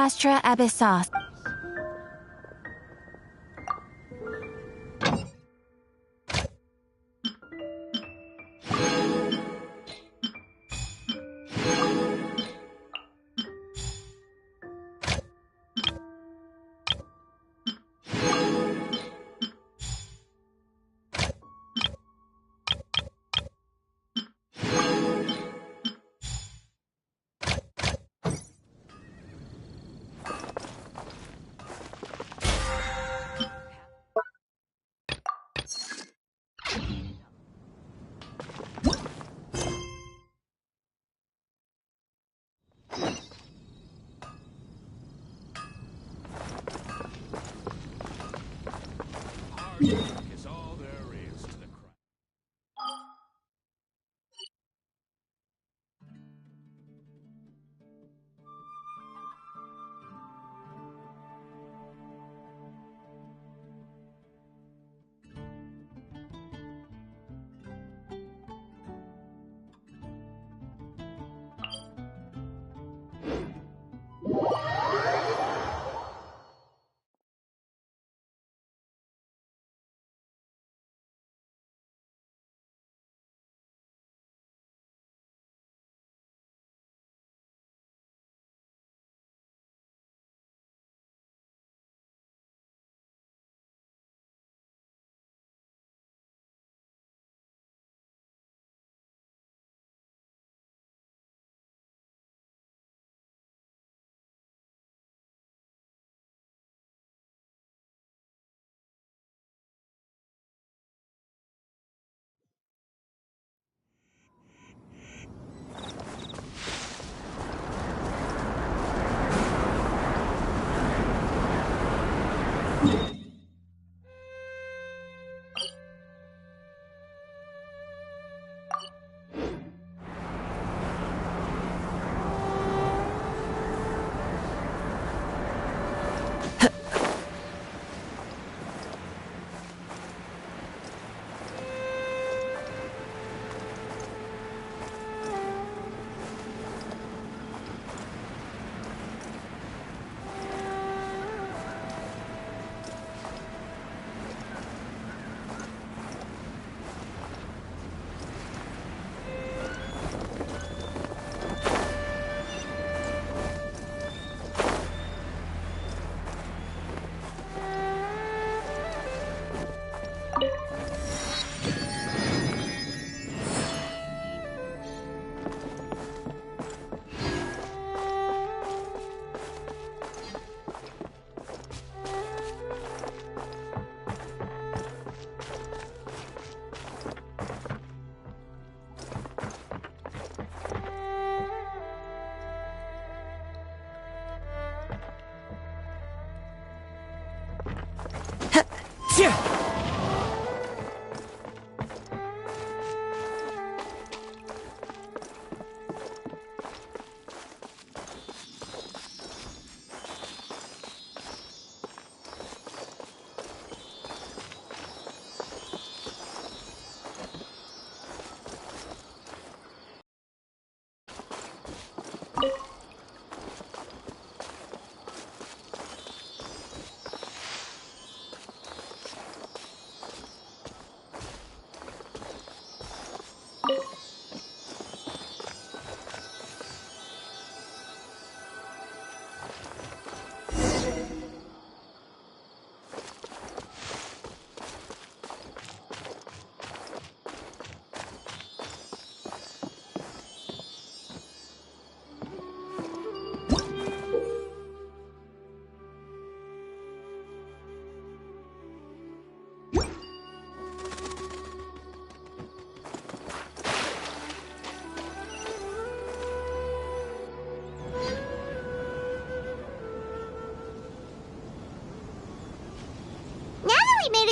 Astra Abyssos. Is all there is to the crime.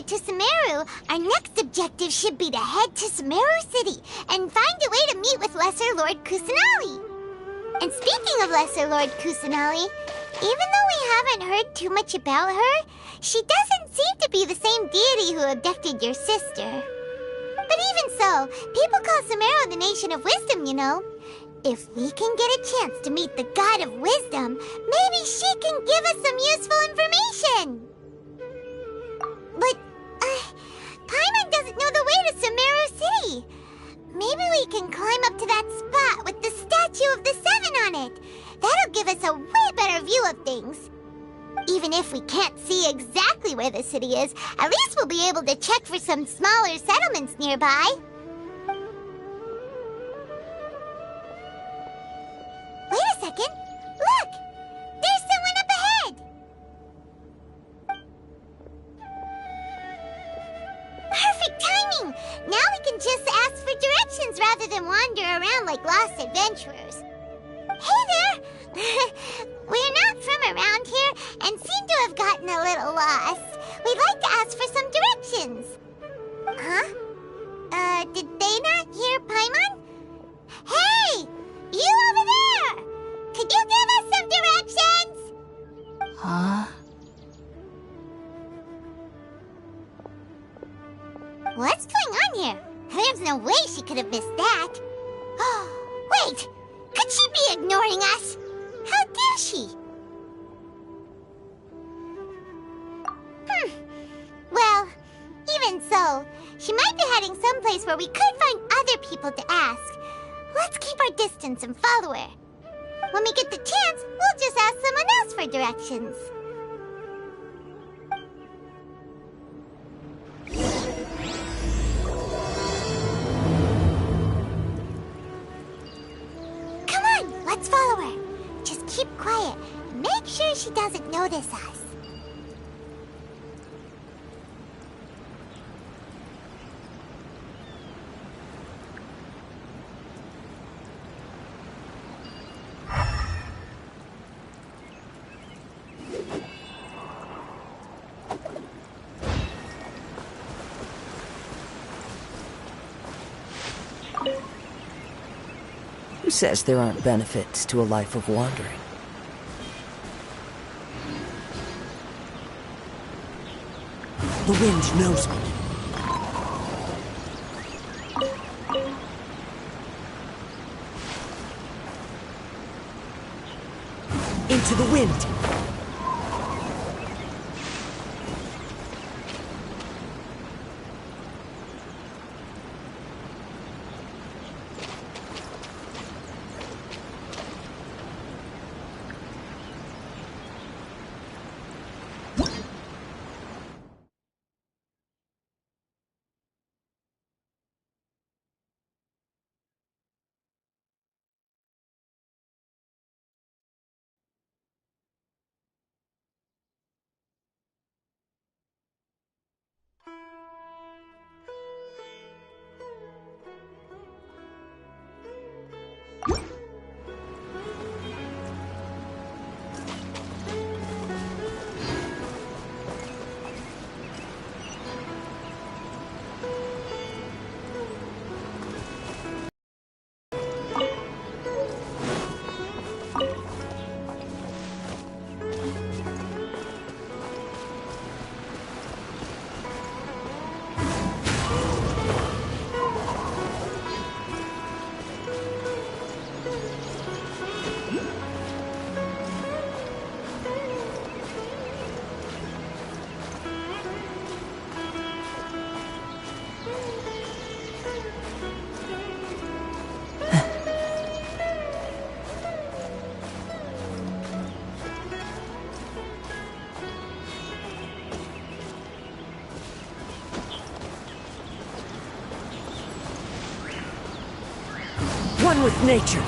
To Sumeru, our next objective should be to head to Sumeru City and find a way to meet with Lesser Lord Kusanali. And speaking of Lesser Lord Kusanali, even though we haven't heard too much about her, she doesn't seem to be the same deity who abducted your sister. But even so, people call Sumeru the Nation of Wisdom, you know. If we can get a chance to meet the God of Wisdom, maybe she can give us some useful information. But, Paimon doesn't know the way to Sumeru City. Maybe we can climb up to that spot with the statue of the Seven on it. That'll give us a way better view of things. Even if we can't see exactly where the city is, at least we'll be able to check for some smaller settlements nearby. Wait a second. Look! There's someone up ahead! Perfect timing! Now we can just ask for directions rather than wander around like lost adventurers. Hey there! We're not from around here and seem to have gotten a little lost. We'd like to ask for some directions. Huh? Did they not hear Paimon? Hey! You over there! Could you give us some directions? Huh? What's going on here? There's no way she could have missed that. Oh, wait! Could she be ignoring us? How dare she? Well, even so, she might be heading someplace where we could find other people to ask. Let's keep our distance and follow her. When we get the chance, we'll just ask someone else for directions. Come on, let's follow her. Just keep quiet and make sure she doesn't notice us. Who says there aren't benefits to a life of wandering? The wind knows me. Into the wind! One with nature.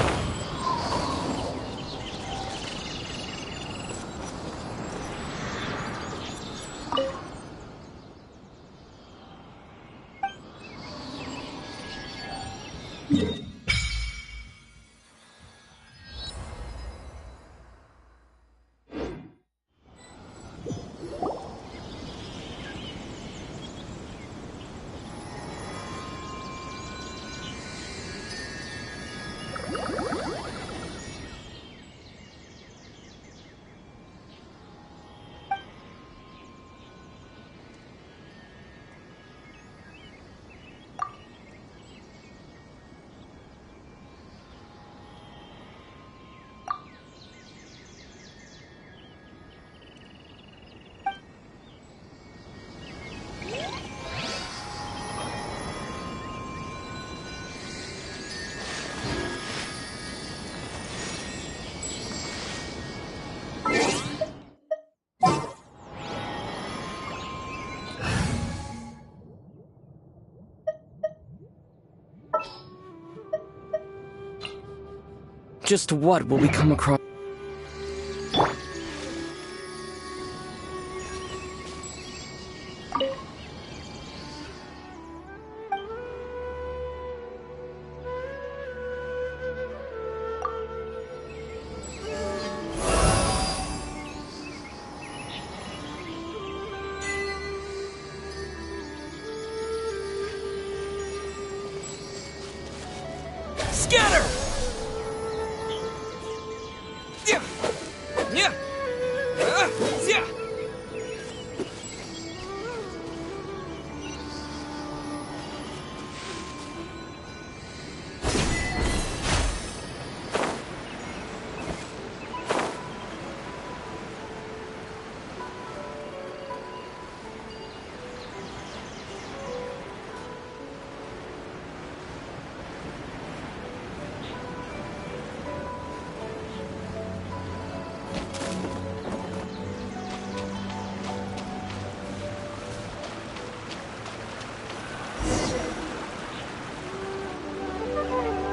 Just what will we come across? Scatter! Yeah. Yeah. Yeah.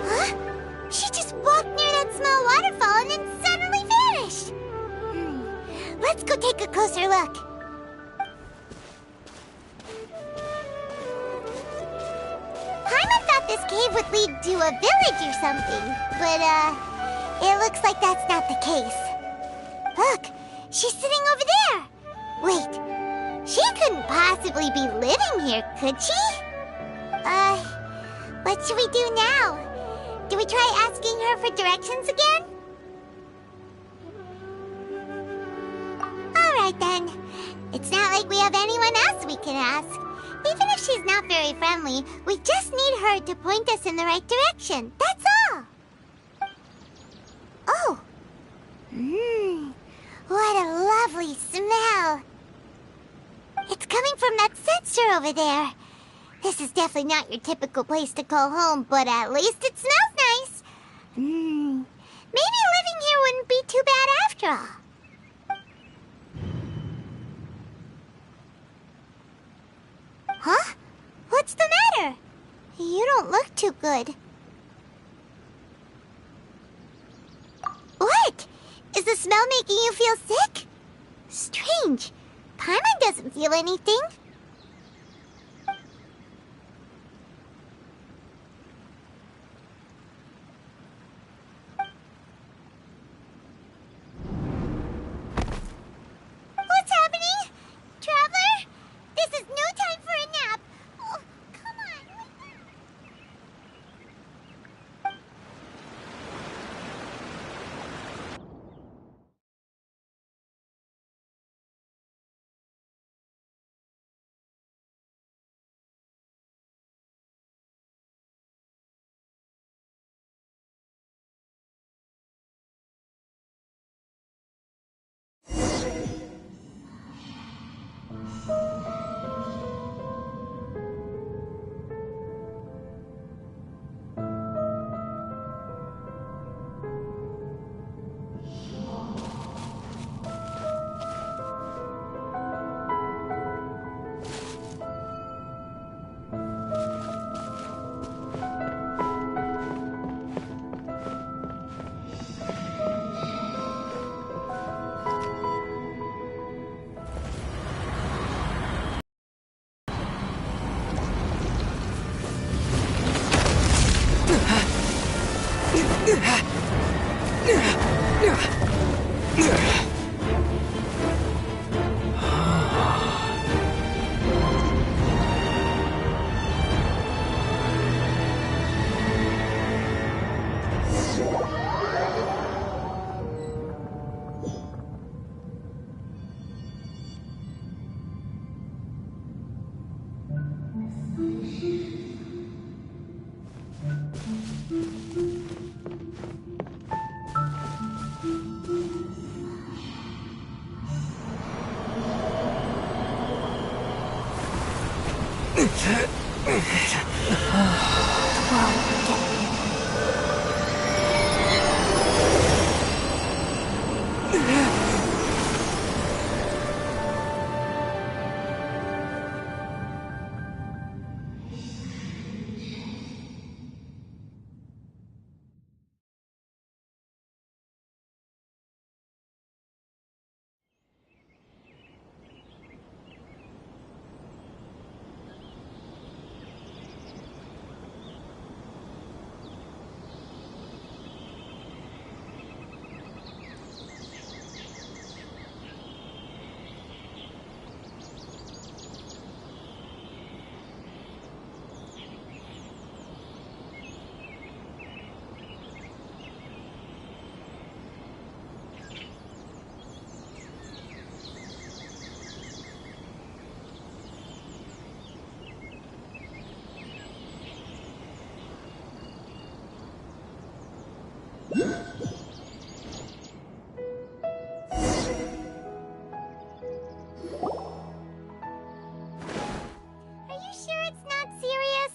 Huh? She just walked near that small waterfall and then suddenly vanished. Let's go take a closer look. Paimon thought this cave would lead to a village or something, but, it looks like that's not the case. Look, she's sitting over there. Wait, she couldn't possibly be living here, could she? What should we do now? Do we try asking her for directions again? Alright then. It's not like we have anyone else we can ask. Even if she's not very friendly, we just need her to point us in the right direction. That's all. Oh. What a lovely smell. It's coming from that sensor over there. This is definitely not your typical place to call home, but at least it smells nice. Maybe living here wouldn't be too bad after all. Huh? What's the matter? You don't look too good. What? Is the smell making you feel sick? Strange. Paimon doesn't feel anything. What's happening? Traveler? This is no time for a nap. Oh, come on. Are you sure it's not serious?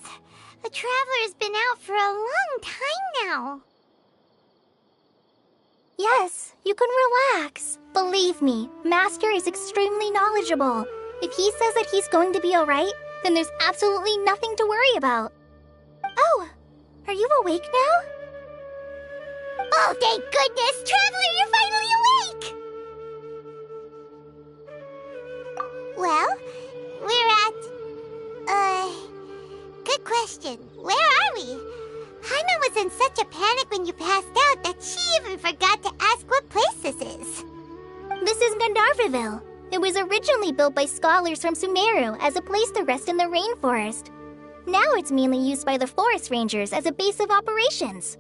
The Traveler's been out for a long time now. Yes, you can relax. Believe me, Master is extremely knowledgeable. If he says that he's going to be alright, then there's absolutely nothing to worry about. Oh, are you awake now? Oh, thank goodness! Traveler, you're finally awake! Well, we're at... Good question. Where are we? Paimon was in such a panic when you passed out that she even forgot to ask what place this is. This is Gandharvaville. It was originally built by scholars from Sumeru as a place to rest in the rainforest. Now it's mainly used by the forest rangers as a base of operations.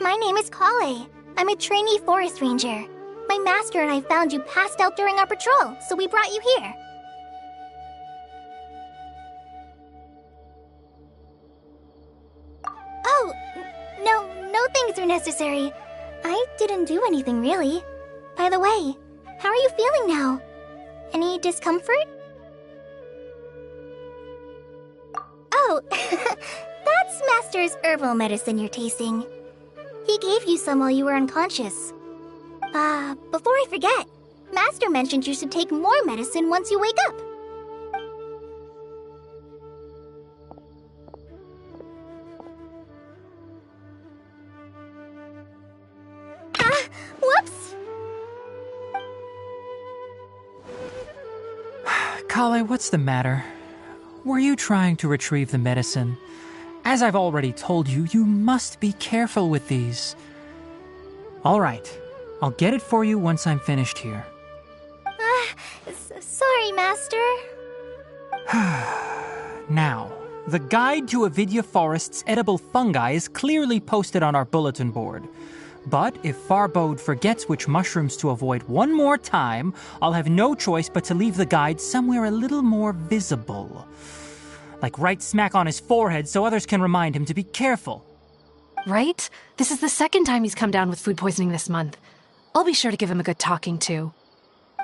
My name is Kale. I'm a trainee forest ranger. My master and I found you passed out during our patrol, so we brought you here. Oh, no things are necessary. I didn't do anything really. By the way, how are you feeling now? Any discomfort? Oh, that's Master's herbal medicine you're tasting. He gave you some while you were unconscious. Before I forget, Master mentioned you should take more medicine once you wake up. Whoops! Kale, what's the matter? Were you trying to retrieve the medicine? As I've already told you, you must be careful with these. All right, I'll get it for you once I'm finished here. Sorry, Master. Now, the guide to Avidya Forest's edible fungi is clearly posted on our bulletin board. But if Farbode forgets which mushrooms to avoid one more time, I'll have no choice but to leave the guide somewhere a little more visible. Like right smack on his forehead so others can remind him to be careful. Right? This is the second time he's come down with food poisoning this month. I'll be sure to give him a good talking to.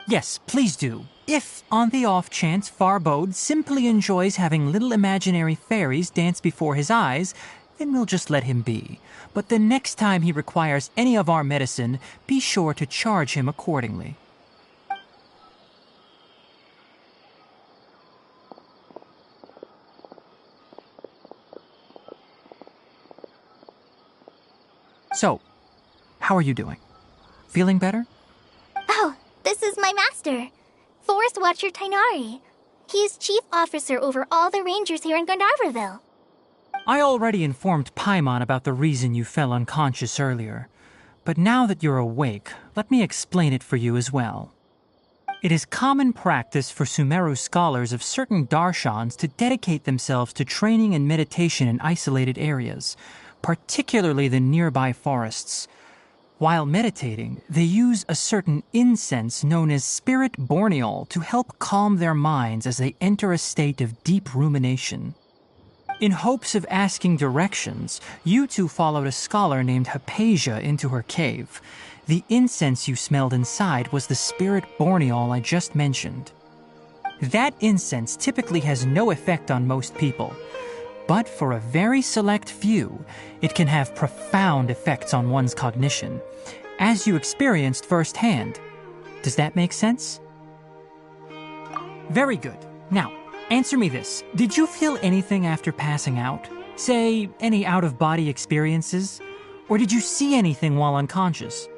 Yes, please do. If, on the off chance, Farbode simply enjoys having little imaginary fairies dance before his eyes, then we'll just let him be. But the next time he requires any of our medicine, be sure to charge him accordingly. So, how are you doing? Feeling better? Oh, this is my master, Forest Watcher Tainari. He is chief officer over all the rangers here in Gandharvaville. I already informed Paimon about the reason you fell unconscious earlier. But now that you're awake, let me explain it for you as well. It is common practice for Sumeru scholars of certain darshans to dedicate themselves to training and meditation in isolated areas, particularly the nearby forests. While meditating, they use a certain incense known as spirit borneol to help calm their minds as they enter a state of deep rumination. In hopes of asking directions, you two followed a scholar named Hypatia into her cave. The incense you smelled inside was the spirit borneol I just mentioned. That incense typically has no effect on most people, but for a very select few, it can have profound effects on one's cognition, as you experienced firsthand. Does that make sense? Very good. Now, answer me this. Did you feel anything after passing out? Say, any out-of-body experiences? Or did you see anything while unconscious?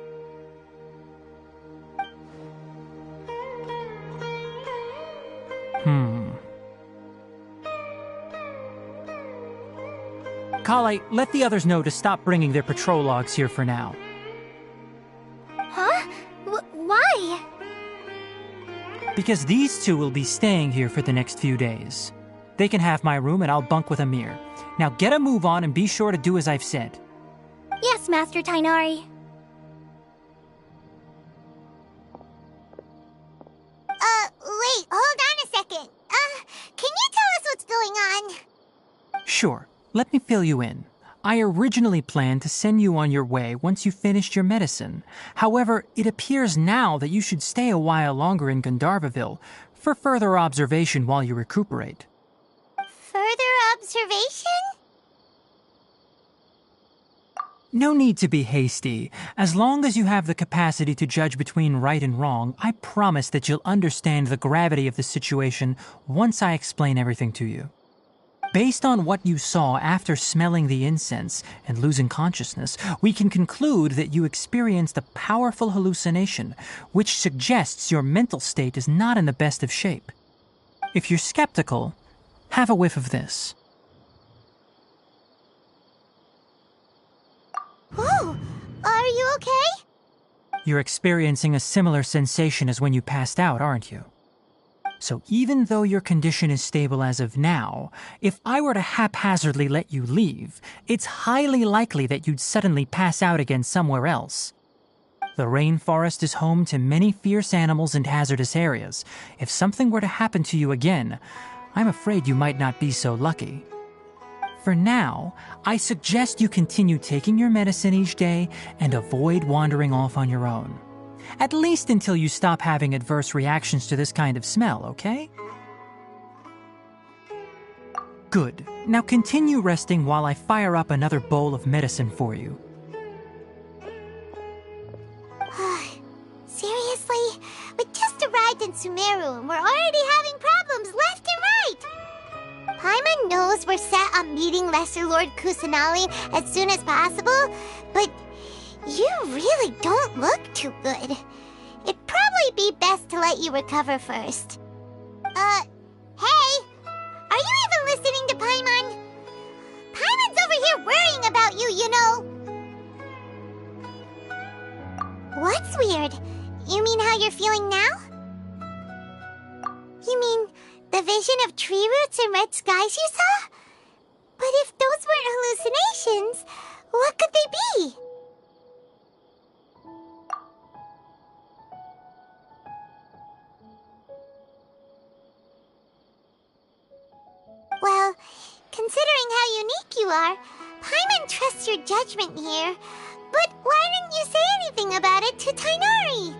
Kale, let the others know to stop bringing their patrol logs here for now. Huh? Why? Because these two will be staying here for the next few days. They can have my room and I'll bunk with Amir. Now get a move on and be sure to do as I've said. Yes, Master Tainari. Wait, hold on a second. Can you tell us what's going on? Sure, let me fill you in. I originally planned to send you on your way once you finished your medicine. However, it appears now that you should stay a while longer in Gandharvaville for further observation while you recuperate. Further observation? No need to be hasty. As long as you have the capacity to judge between right and wrong, I promise that you'll understand the gravity of the situation once I explain everything to you. Based on what you saw after smelling the incense and losing consciousness, we can conclude that you experienced a powerful hallucination, which suggests your mental state is not in the best of shape. If you're skeptical, have a whiff of this. Whoa! Are you okay? You're experiencing a similar sensation as when you passed out, aren't you? So even though your condition is stable as of now, if I were to haphazardly let you leave, it's highly likely that you'd suddenly pass out again somewhere else. The rainforest is home to many fierce animals and hazardous areas. If something were to happen to you again, I'm afraid you might not be so lucky. For now, I suggest you continue taking your medicine each day and avoid wandering off on your own. At least until you stop having adverse reactions to this kind of smell, okay? Good. Now continue resting while I fire up another bowl of medicine for you. Seriously? We just arrived in Sumeru and we're already having problems left and right! Paimon knows we're set on meeting Lesser Lord Kusanali as soon as possible, but you really don't look too good. It'd probably be best to let you recover first. Hey! Are you even listening to Paimon? Paimon's over here worrying about you, you know! What's weird? You mean how you're feeling now? You mean the vision of tree roots and red skies you saw? But if those weren't hallucinations, what could they be? Well, considering how unique you are, Paimon trusts your judgment here. But why didn't you say anything about it to Tainari?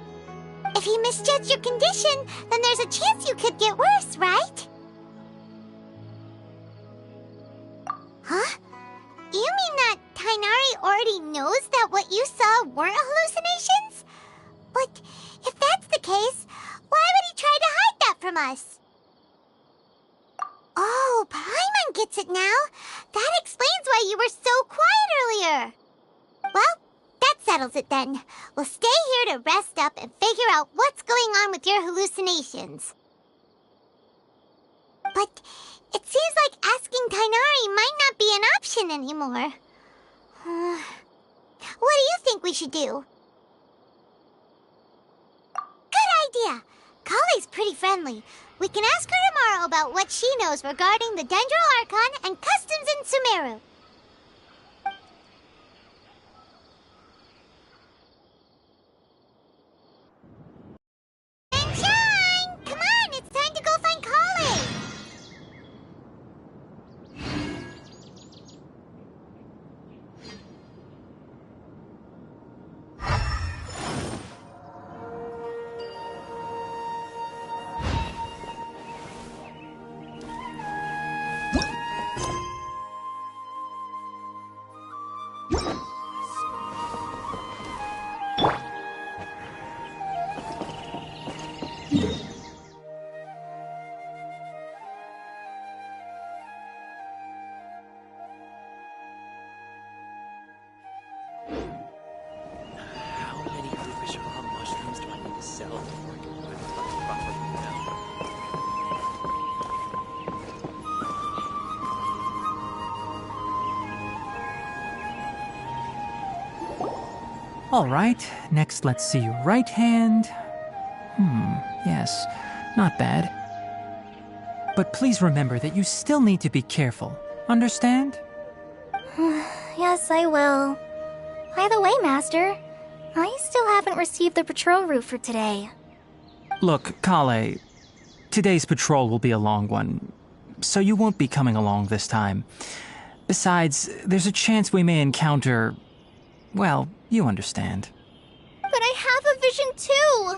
If he misjudged your condition, then there's a chance you could get worse, right? Huh? You mean that Tainari already knows that what you saw weren't hallucinations? But if that's the case, why would he try to hide that from us? Oh, Paimon gets it now. That explains why you were so quiet earlier. Well, that settles it then. We'll stay here to rest up and figure out what's going on with your hallucinations. But it seems like asking Tainari might not be an option anymore. What do you think we should do? Good idea. Kale's pretty friendly. We can ask her tomorrow about what she knows regarding the Dendro Archon and customs in Sumeru. Sunshine! Come on, it's time to go find Kale! How many Rubishara mushrooms do I need to sell before I can find a proper All right, next let's see your right hand. Yes, not bad. But please remember that you still need to be careful. Understand? Yes, I will. By the way, Master, I still haven't received the patrol route for today. Look, Kale, today's patrol will be a long one, so you won't be coming along this time. Besides, there's a chance we may encounter... well, you understand. But I have a vision too!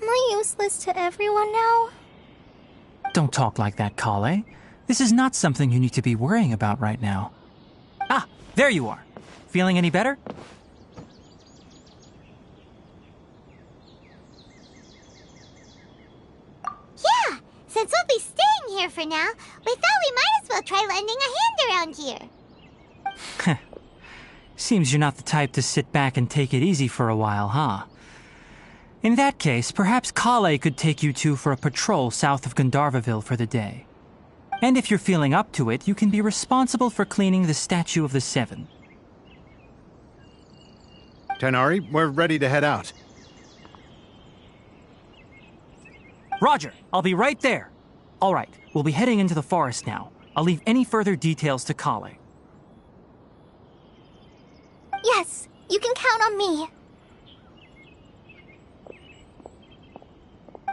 Am I useless to everyone now? Don't talk like that, Kale. This is not something you need to be worrying about right now. Ah, there you are. Feeling any better? Yeah, since we'll be staying here for now, we thought we might as well try lending a hand around here. Seems you're not the type to sit back and take it easy for a while, huh? In that case, perhaps Kale could take you two for a patrol south of Gandharvaville for the day. And if you're feeling up to it, you can be responsible for cleaning the Statue of the Seven. Tighnari, we're ready to head out. Roger, I'll be right there. All right, we'll be heading into the forest now. I'll leave any further details to Kale. Yes, you can count on me.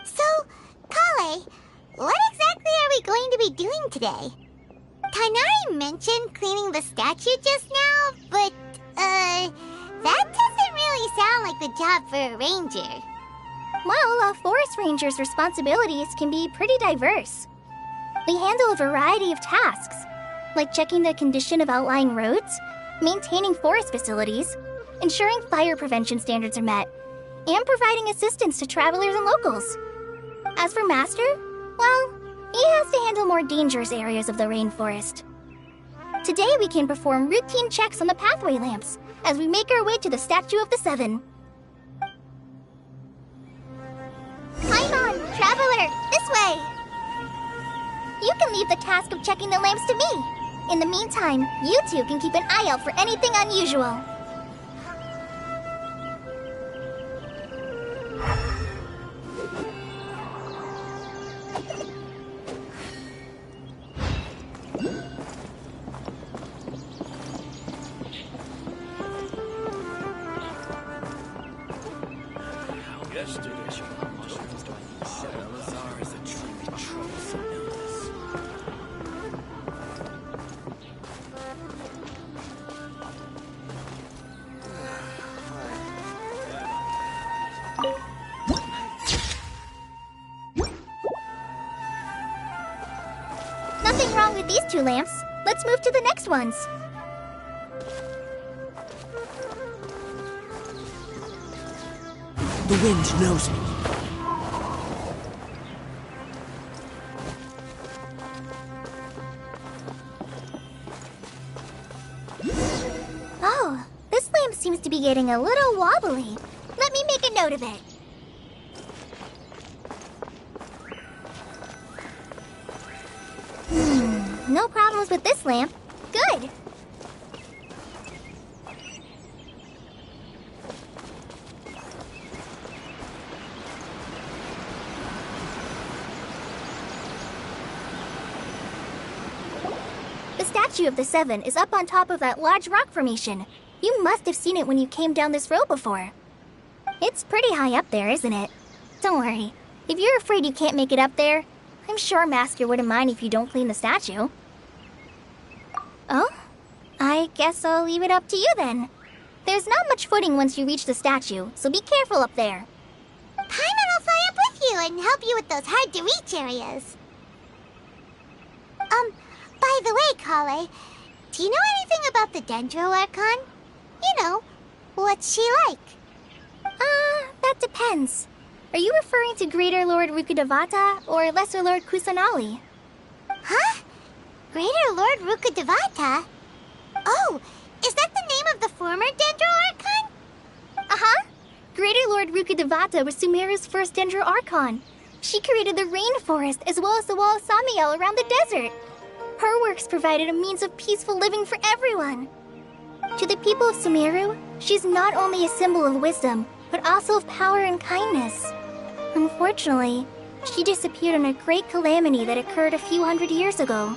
So, Kale, what exactly are we going to be doing today? Tighnari mentioned cleaning the statue just now, but, that doesn't really sound like the job for a ranger. Well, a forest ranger's responsibilities can be pretty diverse. They handle a variety of tasks, like checking the condition of outlying roads, maintaining forest facilities, ensuring fire prevention standards are met, and providing assistance to travelers and locals. As for Master, well, he has to handle more dangerous areas of the rainforest. Today we can perform routine checks on the pathway lamps as we make our way to the Statue of the Seven. Paimon, traveler, this way! You can leave the task of checking the lamps to me. In the meantime, you two can keep an eye out for anything unusual. Yesterday's mushrooms do I need to sell? Elazar is a truly troublesome illness. Nothing wrong with these two lamps. Let's move to the next ones. The wind knows me. Oh, this lamp seems to be getting a little wobbly. Let me make a note of it. No problems with this lamp. Good. The Statue of the Seven is up on top of that large rock formation. You must have seen it when you came down this road before. It's pretty high up there, isn't it? Don't worry. If you're afraid you can't make it up there, I'm sure Master wouldn't mind if you don't clean the statue. Oh? I guess I'll leave it up to you then. There's not much footing once you reach the statue, so be careful up there. Paimon will fly up with you and help you with those hard-to-reach areas. By the way, Kale, do you know anything about the Dendro Archon? You know, what's she like? That depends. Are you referring to Greater Lord Rukkhadevata or Lesser Lord Kusanali? Huh? Greater Lord Rukkhadevata? Oh, is that the name of the former Dendro Archon? Uh-huh. Greater Lord Rukkhadevata was Sumeru's first Dendro Archon. She created the rainforest as well as the wall of Samiel around the desert. Her works provided a means of peaceful living for everyone. To the people of Sumeru, she's not only a symbol of wisdom, but also of power and kindness. Unfortunately, she disappeared in a great calamity that occurred a few hundred years ago.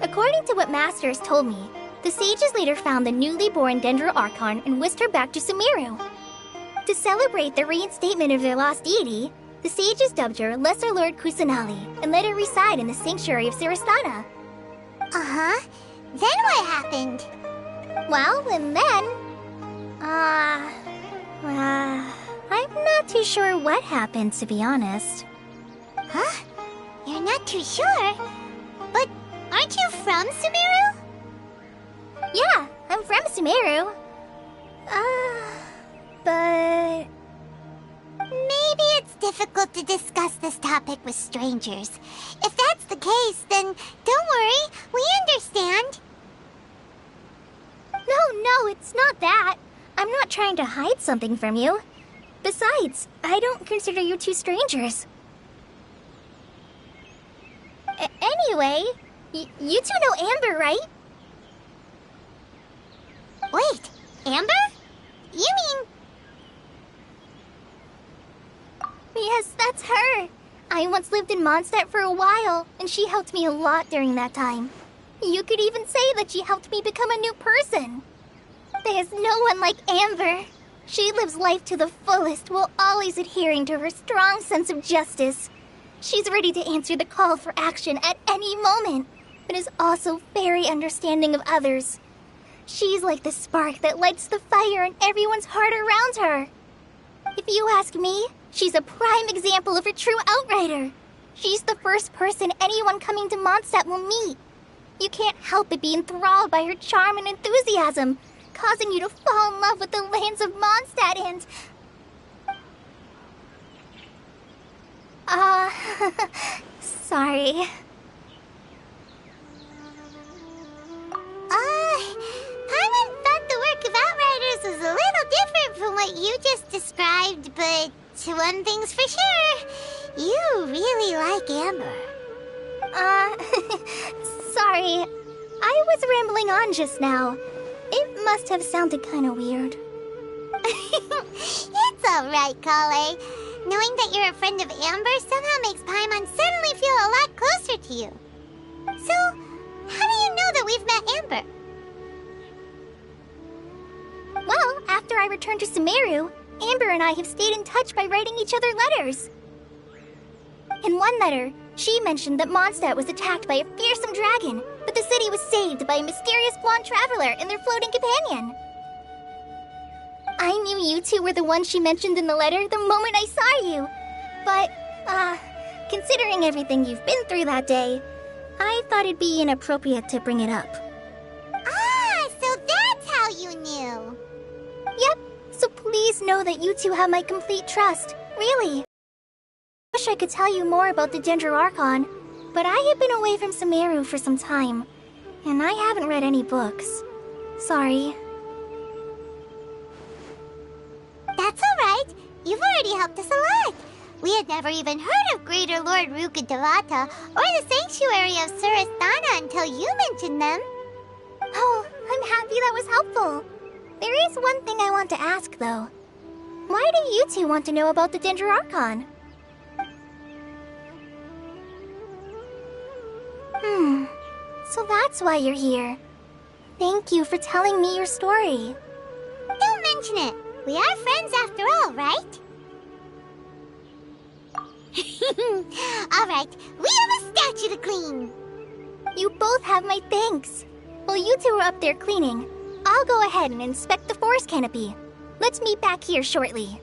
According to what Master has told me, the sages later found the newly born Dendro Archon and whisked her back to Sumeru. To celebrate the reinstatement of their lost deity, The sages dubbed her Lesser Lord Kusanali and let her reside in the sanctuary of Sarastana. Uh-huh. Then what happened? Well, and then... I'm not too sure what happened, to be honest. Huh? You're not too sure? But aren't you from Sumeru? Yeah, I'm from Sumeru. But... Maybe it's difficult to discuss this topic with strangers. If that's the case, then don't worry, we understand. No, it's not that. I'm not trying to hide something from you. Besides, I don't consider you two strangers. Anyway, you two know Amber, right? Wait, Amber? You mean... Yes, that's her. I once lived in Mondstadt for a while, and she helped me a lot during that time. You could even say that she helped me become a new person. There's no one like Amber. She lives life to the fullest while always adhering to her strong sense of justice. She's ready to answer the call for action at any moment, but is also very understanding of others. She's like the spark that lights the fire in everyone's heart around her. If you ask me, she's a prime example of a true outrider. She's the first person anyone coming to Mondstadt will meet. You can't help but be enthralled by her charm and enthusiasm, causing you to fall in love with the lands of Mondstadt and... sorry. Paimon thought the work of Outriders was a little different from what you just described, but one thing's for sure, you really like Amber. Sorry. I was rambling on just now. It must have sounded kind of weird. It's alright, Kale. Knowing that you're a friend of Amber somehow makes Paimon suddenly feel a lot closer to you. So, how do you know that we've met Amber? Well, after I returned to Sumeru, Amber and I have stayed in touch by writing each other letters. In one letter, she mentioned that Mondstadt was attacked by a fearsome dragon, but the city was saved by a mysterious blonde traveler and their floating companion. I knew you two were the ones she mentioned in the letter the moment I saw you. But, considering everything you've been through that day, I thought it'd be inappropriate to bring it up. Ah, so that's how you knew. Yep, so please know that you two have my complete trust, really. I wish I could tell you more about the Dendro Archon, but I have been away from Sumeru for some time, and I haven't read any books. Sorry. That's alright. You've already helped us a lot. We had never even heard of Greater Lord Rukkhadevata or the Sanctuary of Surasthana until you mentioned them. Oh, I'm happy that was helpful. There is one thing I want to ask, though. Why do you two want to know about the Dendro Archon? So that's why you're here. Thank you for telling me your story. Don't mention it. We are friends after all, right? Alright, we have a statue to clean. You both have my thanks. While you two are up there cleaning, I'll go ahead and inspect the forest canopy. Let's meet back here shortly.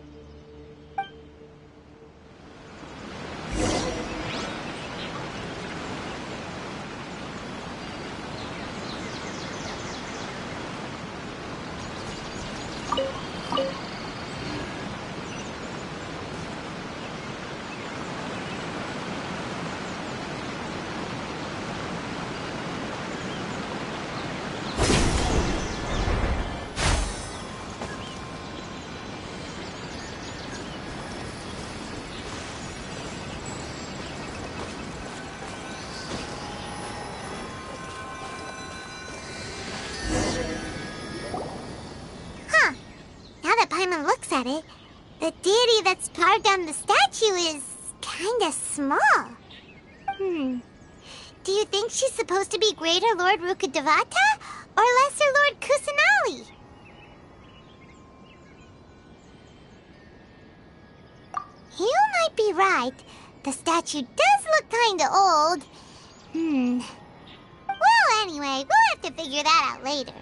Paimon looks at it, the deity that's carved on the statue is kinda small. Do you think she's supposed to be Greater Lord Rukkhadevata or Lesser Lord Kusanali? You might be right. The statue does look kinda old. Well, anyway, we'll have to figure that out later.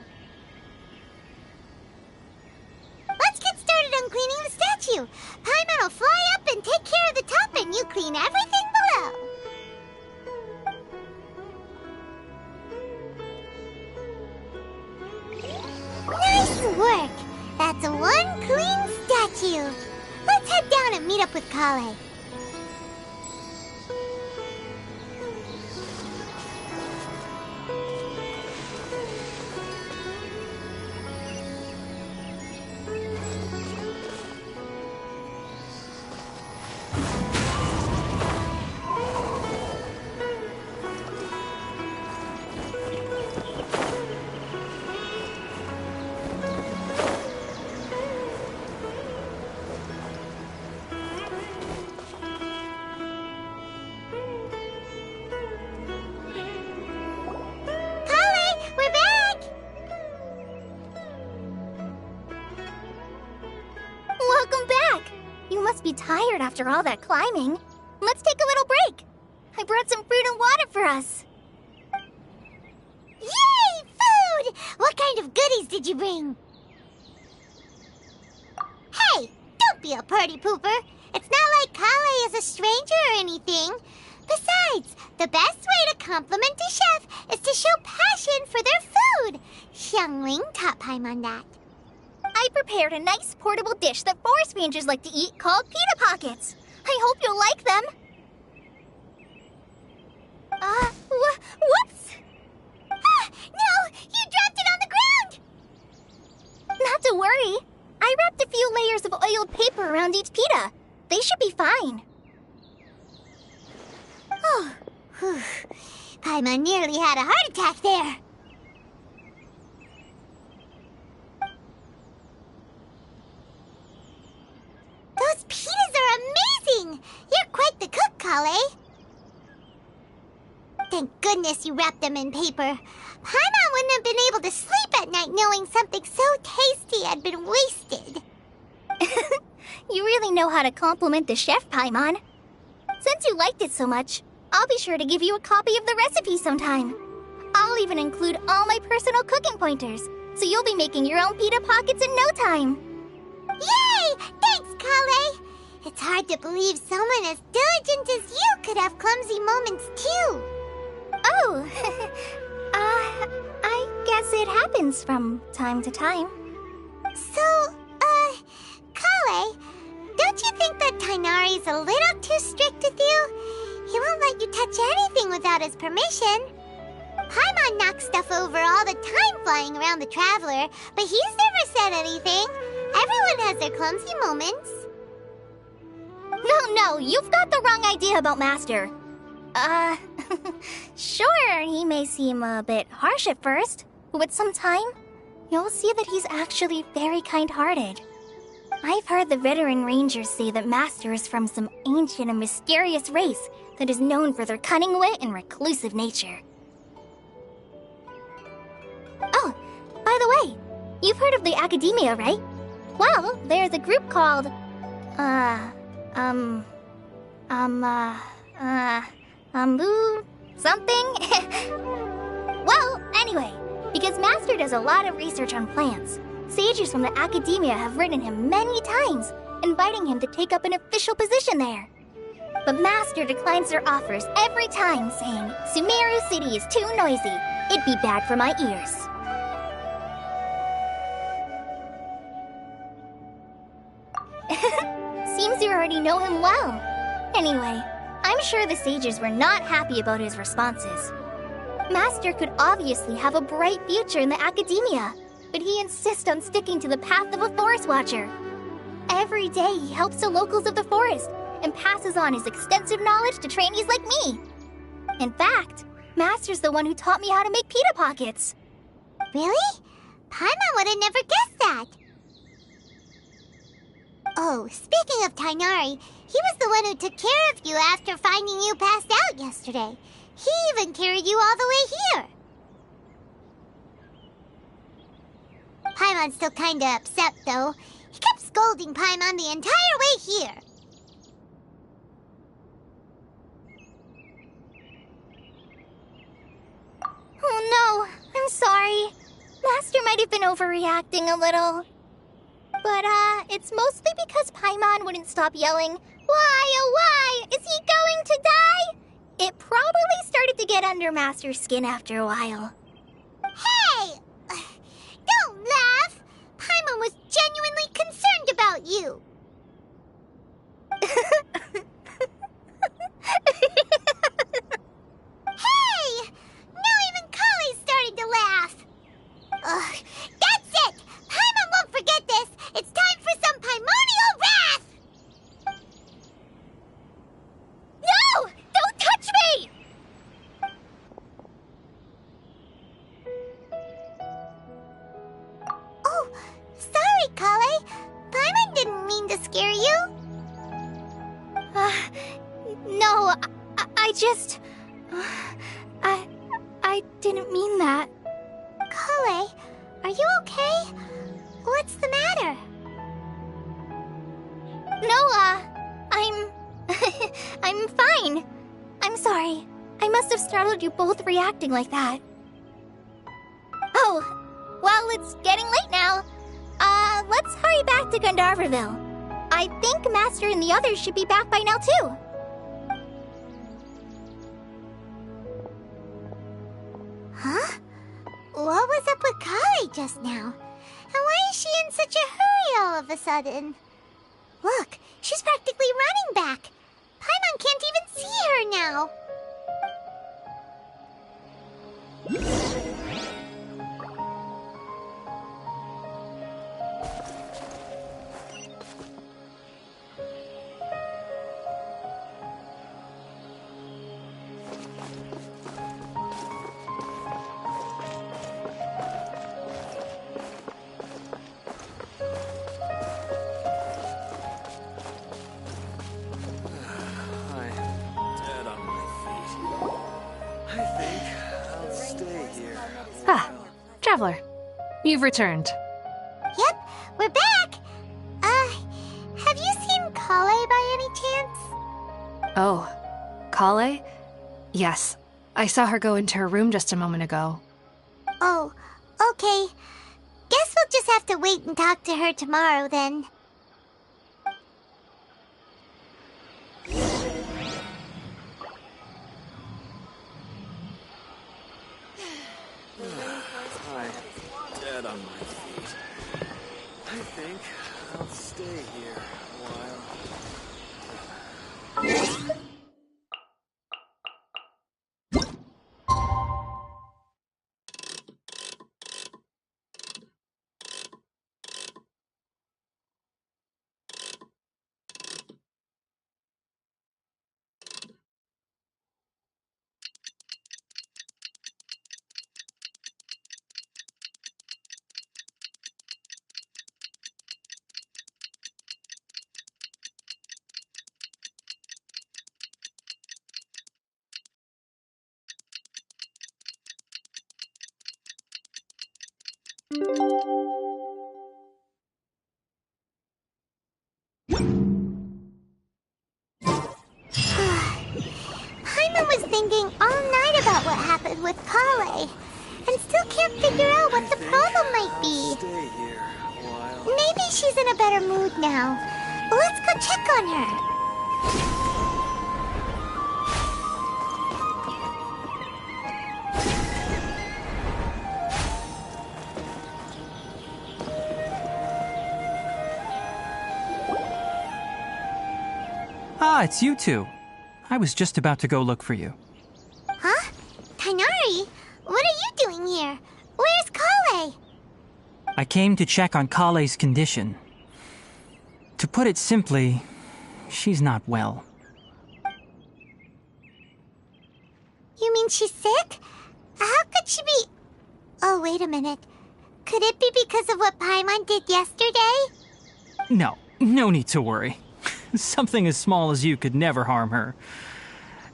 Let's get started on cleaning the statue. Paimon will fly up and take care of the top, and you clean everything below. Nice work! That's one clean statue. Let's head down and meet up with Kale. Be tired after all that climbing. Let's take a little break. I brought some fruit and water for us. Yay! Food! What kind of goodies did you bring? Hey! Don't be a party pooper. It's not like Kale is a stranger or anything. Besides, the best way to compliment a chef is to show passion for their food. Xiangling taught Paimon that. I prepared a nice portable dish that forest rangers like to eat called pita pockets. I hope you'll like them. Whoops! Ah, no! You dropped it on the ground! Not to worry. I wrapped a few layers of oiled paper around each pita. They should be fine. Oh, whew. Paimon nearly had a heart attack there. Those pitas are amazing! You're quite the cook, Kale. Thank goodness you wrapped them in paper. Paimon wouldn't have been able to sleep at night knowing something so tasty had been wasted. You really know how to compliment the chef, Paimon. Since you liked it so much, I'll be sure to give you a copy of the recipe sometime. I'll even include all my personal cooking pointers, so you'll be making your own pita pockets in no time. Yay! Thanks, Kale! It's hard to believe someone as diligent as you could have clumsy moments, too. Oh, I guess it happens from time to time. So, Kale, don't you think that Tighnari's a little too strict with you? He won't let you touch anything without his permission. Paimon knocks stuff over all the time flying around the Traveler, but he's never said anything. Everyone has their clumsy moments. No, you've got the wrong idea about Master. Sure, he may seem a bit harsh at first, but with some time, you'll see that he's actually very kind-hearted. I've heard the veteran rangers say that Master is from some ancient and mysterious race that is known for their cunning wit and reclusive nature. Oh, by the way, you've heard of the Academia, right? Well, there's a group called, something? Well, anyway, because Master does a lot of research on plants, sages from the Academia have written him many times, inviting him to take up an official position there. But Master declines their offers every time, saying, Sumeru City is too noisy. It'd be bad for my ears. Seems you already know him well. Anyway, I'm sure the sages were not happy about his responses. Master could obviously have a bright future in the Academia, but he insists on sticking to the path of a forest watcher. Every day he helps the locals of the forest and passes on his extensive knowledge to trainees like me. In fact, Master's the one who taught me how to make pita pockets. Really? Paimon would have never guessed that. Oh, speaking of Tighnari, he was the one who took care of you after finding you passed out yesterday. He even carried you all the way here. Paimon's still kinda upset, though. He kept scolding Paimon the entire way here. I'm sorry. Master might have been overreacting a little. But, it's mostly because Paimon wouldn't stop yelling, "Why, oh why? Is he going to die?" It probably started to get under Master's skin after a while. Hey! Don't laugh! Paimon was genuinely concerned about you. Hey! Now even Kali's starting to laugh. Ugh, that's it! Paimon won't forget this! It's time for some Paimonial wrath! No! Don't touch me! Oh, sorry, Kale. Paimon didn't mean to scare you. No, I just... I didn't mean that. Kale, are you okay? What's the matter? No, I'm... I'm fine. I'm sorry. I must have startled you both reacting like that. Oh, well, it's getting late now. Let's hurry back to Gandharville. I think Master and the others should be back by now, too. Huh? What was up with Kale just now? And why is she in such a hurry all of a sudden? Look, she's practically running back. Paimon can't even see her now. I'm dead on my feet. I think I'll stay here. Ah, Traveler. You've returned. Yep, we're back. Have you seen Kale by any chance? Oh, Kale? Yes, I saw her go into her room just a moment ago. Oh, okay. Guess we'll just have to wait and talk to her tomorrow then. I'm dead on my feet. I think I'll stay here a while. Paimon was thinking all night about what happened with Kale, and still can't figure out what the problem might be. Stay here a while. Maybe she's in a better mood now. Let's go check on her. Ah, it's you two. I was just about to go look for you. Huh? Tainari? What are you doing here? Where's Kale? I came to check on Kale's condition. To put it simply, she's not well. You mean she's sick? How could she be... Oh, wait a minute. Could it be because of what Paimon did yesterday? No need to worry. Something as small as you could never harm her.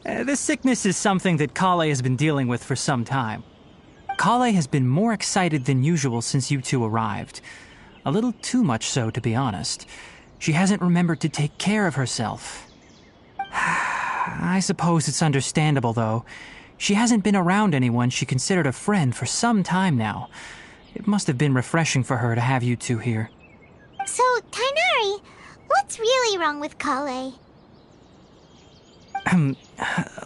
This sickness is something that Kale has been dealing with for some time. Kale has been more excited than usual since you two arrived. A little too much so, to be honest. She hasn't remembered to take care of herself. I suppose it's understandable, though. She hasn't been around anyone she considered a friend for some time now. It must have been refreshing for her to have you two here. So, Tainari, what's really wrong with Kale?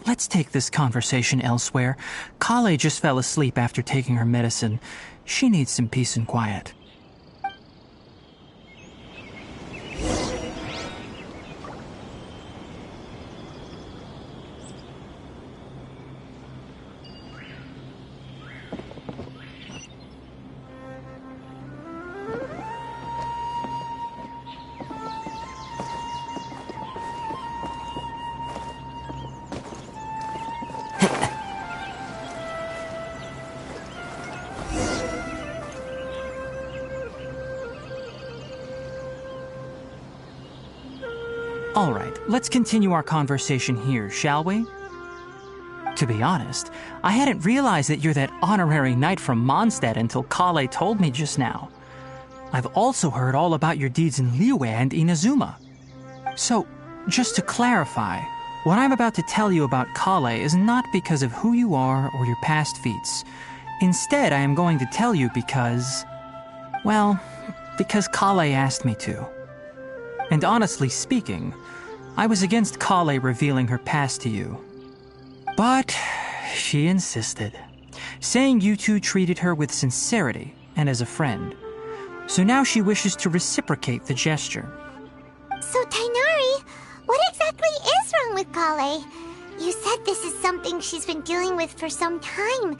Let's take this conversation elsewhere. Kale just fell asleep after taking her medicine. She needs some peace and quiet. All right, let's continue our conversation here, shall we? To be honest, I hadn't realized that you're that honorary knight from Mondstadt until Kale told me just now. I've also heard all about your deeds in Liyue and Inazuma. So, just to clarify, what I'm about to tell you about Kale is not because of who you are or your past feats. Instead, I am going to tell you because... well, because Kale asked me to. And honestly speaking, I was against Kale revealing her past to you. But she insisted, saying you two treated her with sincerity and as a friend. So now she wishes to reciprocate the gesture. So, Tainari, what exactly is wrong with Kale? You said this is something she's been dealing with for some time.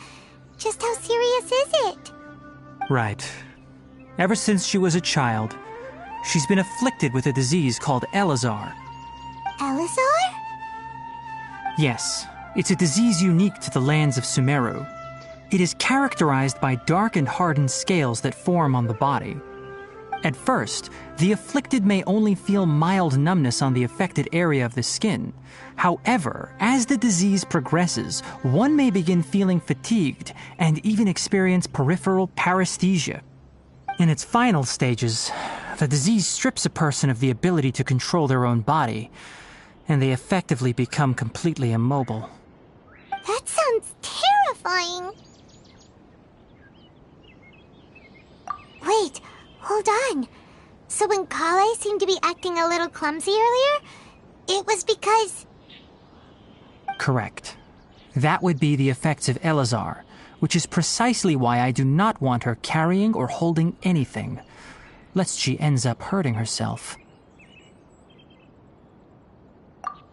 Just how serious is it? Right. Ever since she was a child, she's been afflicted with a disease called Elazar. Elazar? Yes, it's a disease unique to the lands of Sumeru. It is characterized by dark and hardened scales that form on the body. At first, the afflicted may only feel mild numbness on the affected area of the skin. However, as the disease progresses, one may begin feeling fatigued and even experience peripheral paresthesia. In its final stages, the disease strips a person of the ability to control their own body, and they effectively become completely immobile. That sounds terrifying. Wait, hold on. So when Kale seemed to be acting a little clumsy earlier, it was because... Correct. That would be the effects of Elazar, which is precisely why I do not want her carrying or holding anything, lest she ends up hurting herself.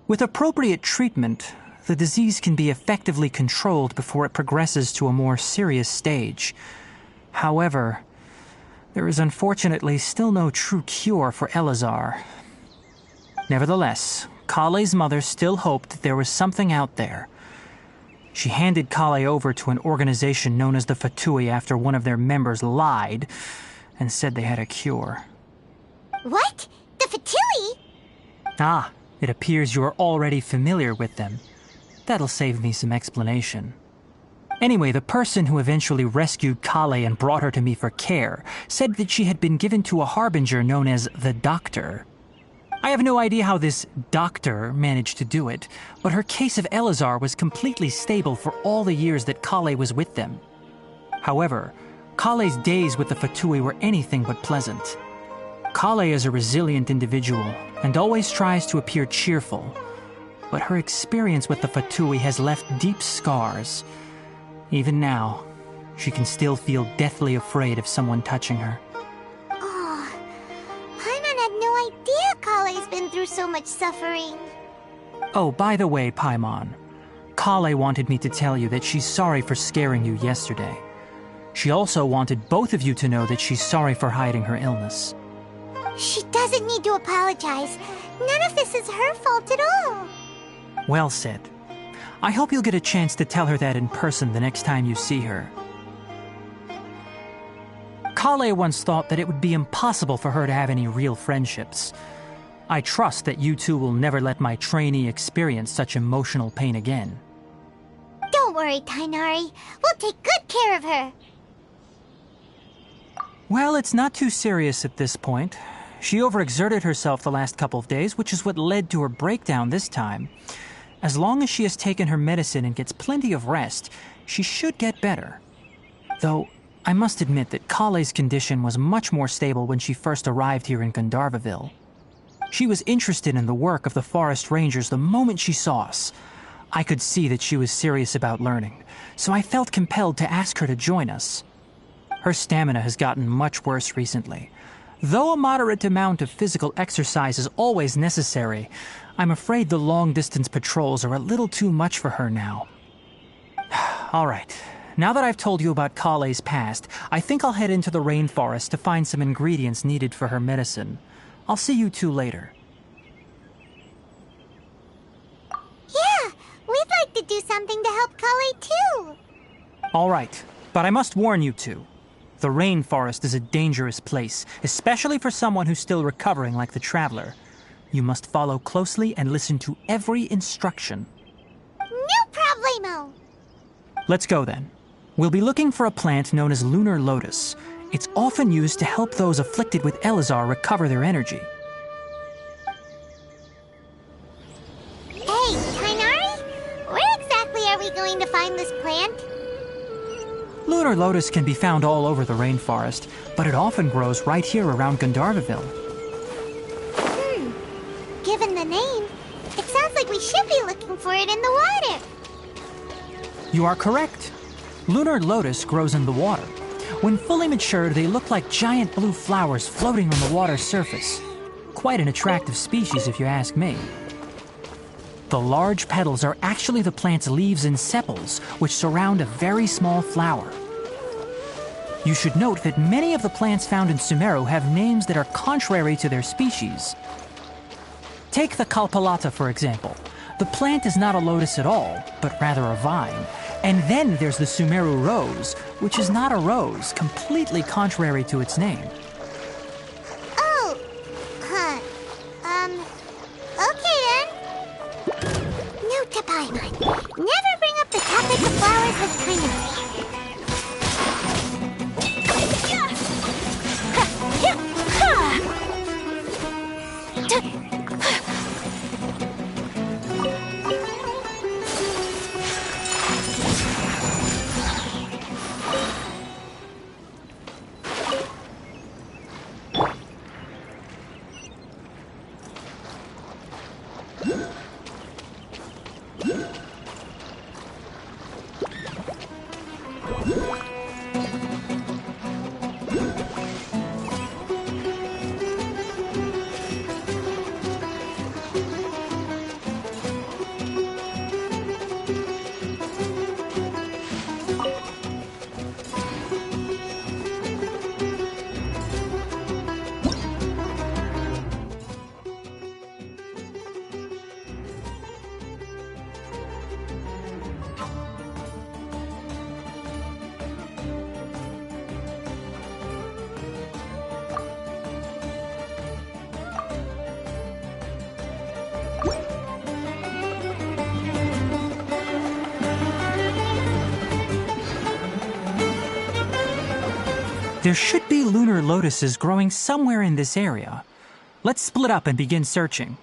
With appropriate treatment, the disease can be effectively controlled before it progresses to a more serious stage. However, there is unfortunately still no true cure for Elazar. Nevertheless, Kale's mother still hoped that there was something out there. She handed Kale over to an organization known as the Fatui after one of their members lied and said they had a cure. What? The Fatui? Ah, it appears you are already familiar with them. That'll save me some explanation. Anyway, the person who eventually rescued Kale and brought her to me for care said that she had been given to a harbinger known as the Doctor. I have no idea how this doctor managed to do it, but her case of Elazar was completely stable for all the years that Kale was with them. However, Kale's days with the Fatui were anything but pleasant. Kale is a resilient individual and always tries to appear cheerful, but her experience with the Fatui has left deep scars. Even now, she can still feel deathly afraid of someone touching her. Oh, Paimon had no idea Kale's been through so much suffering. Oh, by the way, Paimon, Kale wanted me to tell you that she's sorry for scaring you yesterday. She also wanted both of you to know that she's sorry for hiding her illness. She doesn't need to apologize. None of this is her fault at all. Well said. I hope you'll get a chance to tell her that in person the next time you see her. Kale once thought that it would be impossible for her to have any real friendships. I trust that you two will never let my trainee experience such emotional pain again. Don't worry, Tainari. We'll take good care of her. Well, it's not too serious at this point. She overexerted herself the last couple of days, which is what led to her breakdown this time. As long as she has taken her medicine and gets plenty of rest, she should get better. Though, I must admit that Kale's condition was much more stable when she first arrived here in Gandharvaville. She was interested in the work of the forest rangers the moment she saw us. I could see that she was serious about learning, so I felt compelled to ask her to join us. Her stamina has gotten much worse recently. Though a moderate amount of physical exercise is always necessary, I'm afraid the long-distance patrols are a little too much for her now. All right, now that I've told you about Kale's past, I think I'll head into the rainforest to find some ingredients needed for her medicine. I'll see you two later. Yeah, we'd like to do something to help Kale too. All right, but I must warn you two. The rainforest is a dangerous place, especially for someone who's still recovering like the Traveler. You must follow closely and listen to every instruction. No problemo. Let's go then. We'll be looking for a plant known as lunar lotus. It's often used to help those afflicted with Elazar recover their energy. Hey, Tainari, where exactly are we going to find this plant? Lunar lotus can be found all over the rainforest, but it often grows right here around Gandharvaville. Given the name, it sounds like we should be looking for it in the water. You are correct. Lunar lotus grows in the water. When fully matured, they look like giant blue flowers floating on the water's surface. Quite an attractive species, if you ask me. The large petals are actually the plant's leaves and sepals, which surround a very small flower. You should note that many of the plants found in Sumeru have names that are contrary to their species. Take the Kalpalata, for example. The plant is not a lotus at all, but rather a vine. And then there's the Sumeru rose, which is not a rose, completely contrary to its name. Oh, okay then. Note to Paimon, never bring up the topic of flowers with Tainari. There should be lunar lotuses growing somewhere in this area. Let's split up and begin searching.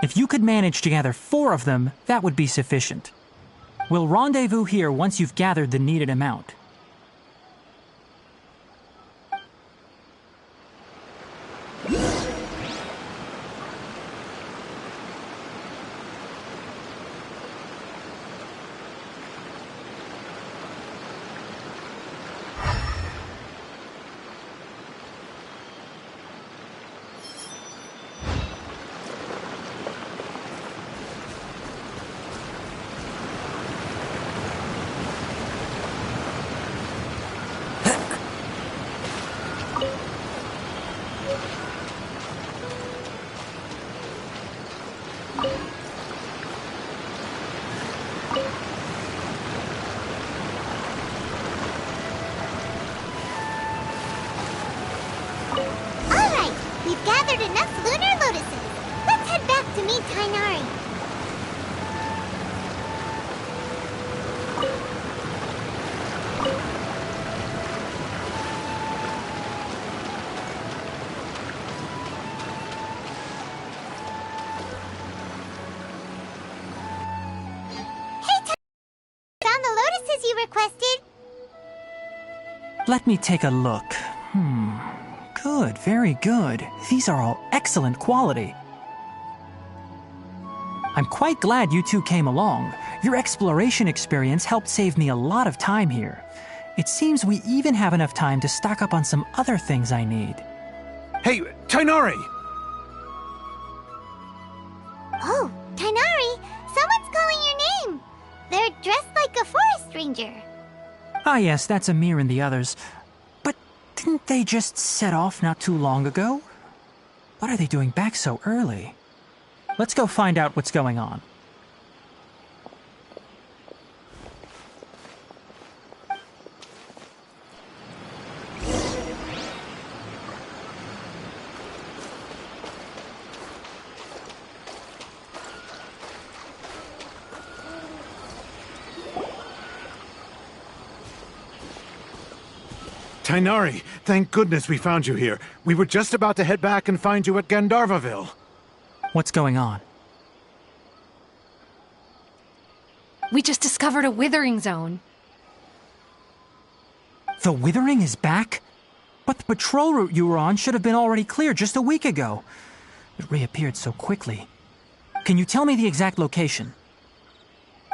If you could manage to gather 4 of them, that would be sufficient. We'll rendezvous here once you've gathered the needed amount. We've gathered enough lunar lotuses. Let's head back to meet Tainari. Let me take a look. Good, very good. These are all excellent quality. I'm quite glad you two came along. Your exploration experience helped save me a lot of time here. It seems we even have enough time to stock up on some other things I need. Hey, Tainari! Oh, Tainari, someone's calling your name. They're dressed like a forest ranger. Ah yes, that's Amir and the others. But didn't they just set off not too long ago? What are they doing back so early? Let's go find out what's going on. Tainari, thank goodness we found you here. We were just about to head back and find you at Gandharvaville. What's going on? We just discovered a withering zone. The Withering is back? But the patrol route you were on should have been already clear just a week ago. It reappeared so quickly. Can you tell me the exact location?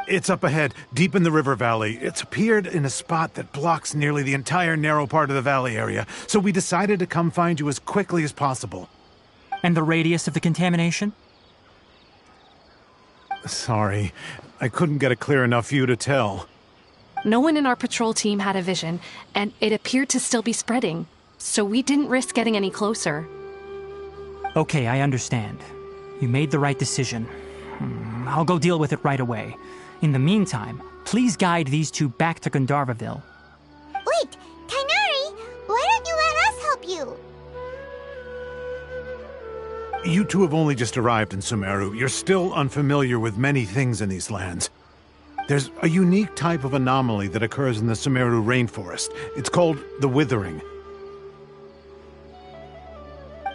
It's up ahead, deep in the river valley. It's appeared in a spot that blocks nearly the entire narrow part of the valley area, so we decided to come find you as quickly as possible. And the radius of the contamination? Sorry, I couldn't get a clear enough view to tell. No one in our patrol team had a vision, and it appeared to still be spreading, so we didn't risk getting any closer. Okay, I understand. You made the right decision. I'll go deal with it right away. In the meantime, please guide these two back to Gandharvaville. Wait, Tainari, why don't you let us help you? You two have only just arrived in Sumeru. You're still unfamiliar with many things in these lands. There's a unique type of anomaly that occurs in the Sumeru rainforest. It's called the Withering.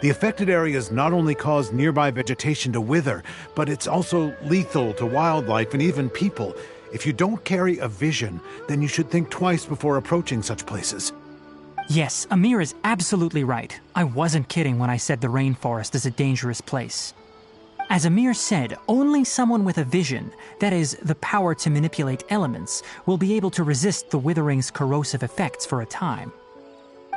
The affected areas not only cause nearby vegetation to wither, but it's also lethal to wildlife and even people. If you don't carry a vision, then you should think twice before approaching such places. Yes, Amir is absolutely right. I wasn't kidding when I said the rainforest is a dangerous place. As Amir said, only someone with a vision, that is, the power to manipulate elements, will be able to resist the Withering's corrosive effects for a time.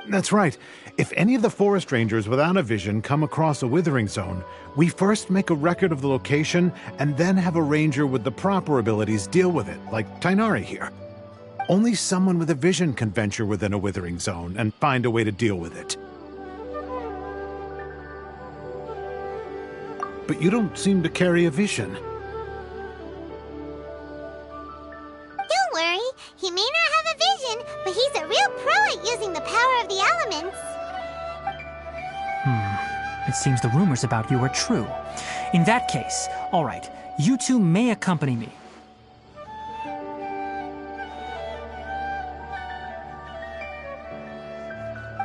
That's right. If any of the forest rangers without a vision come across a withering zone, we first make a record of the location and then have a ranger with the proper abilities deal with it, like Tainari here. Only someone with a vision can venture within a withering zone and find a way to deal with it. But you don't seem to carry a vision. Don't worry, he may not have a vision, but he's a real pro at using the power of the elements. It seems the rumors about you are true. In that case, all right, you two may accompany me.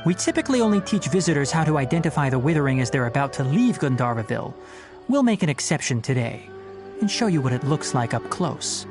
We typically only teach visitors how to identify the Withering as they're about to leave Gandharvaville. We'll make an exception today and show you what it looks like up close.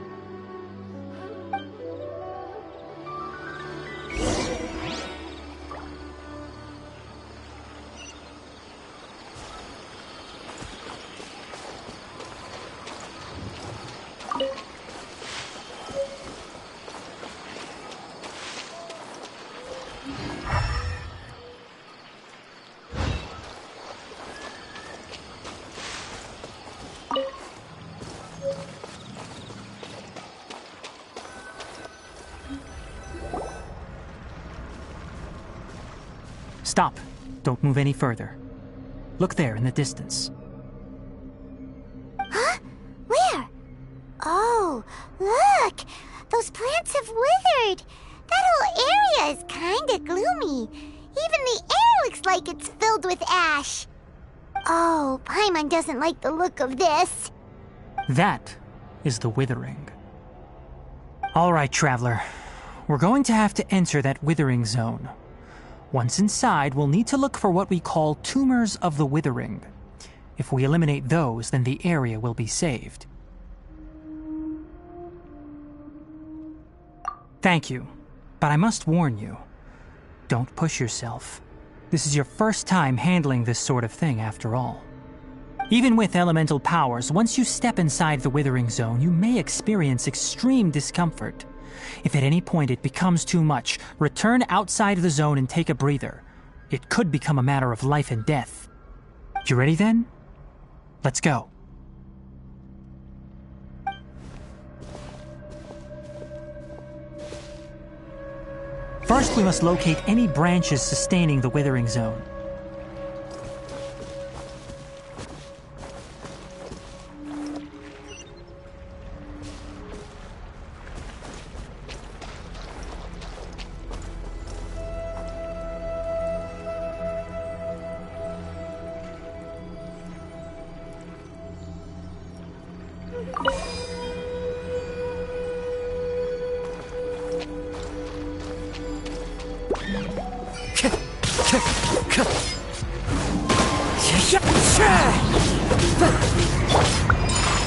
Stop. Don't move any further. Look there in the distance. Huh? Where? Oh, look! Those plants have withered! That whole area is kinda gloomy. Even the air looks like it's filled with ash. Oh, Paimon doesn't like the look of this. That is the Withering. All right, Traveler. We're going to have to enter that Withering zone. Once inside, we'll need to look for what we call tumors of the Withering. If we eliminate those, then the area will be saved. Thank you, but I must warn you. Don't push yourself. This is your first time handling this sort of thing, after all. Even with elemental powers, once you step inside the Withering Zone, you may experience extreme discomfort. If at any point it becomes too much, return outside the zone and take a breather. It could become a matter of life and death. You ready then? Let's go. First, we must locate any branches sustaining the Withering Zone.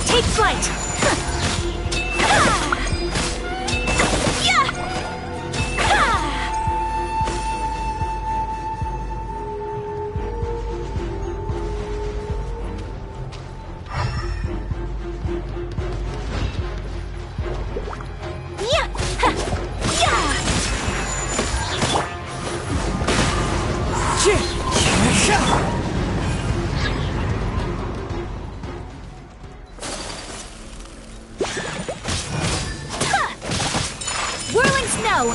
Take flight! Whirling snow!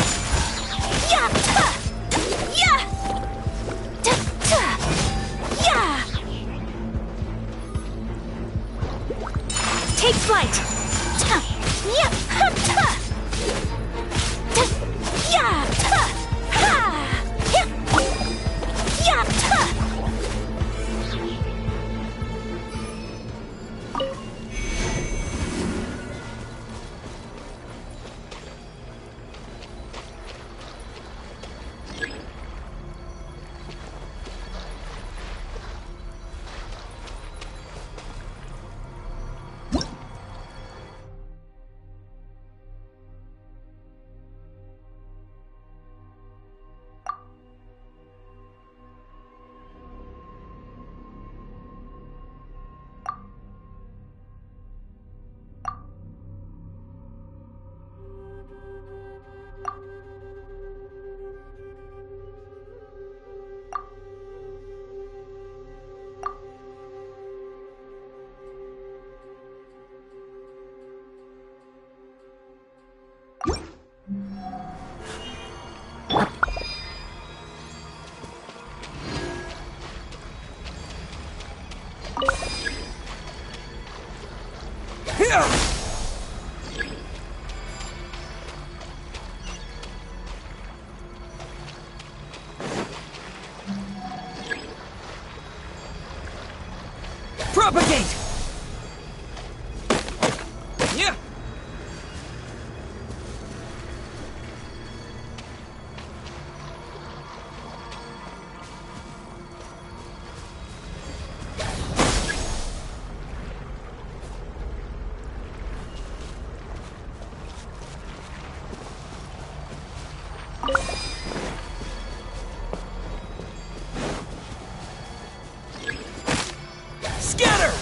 Yeah! Yeah! Yeah! Take flight! Yeah! Yeah! Propagate! Yeah! Scatter!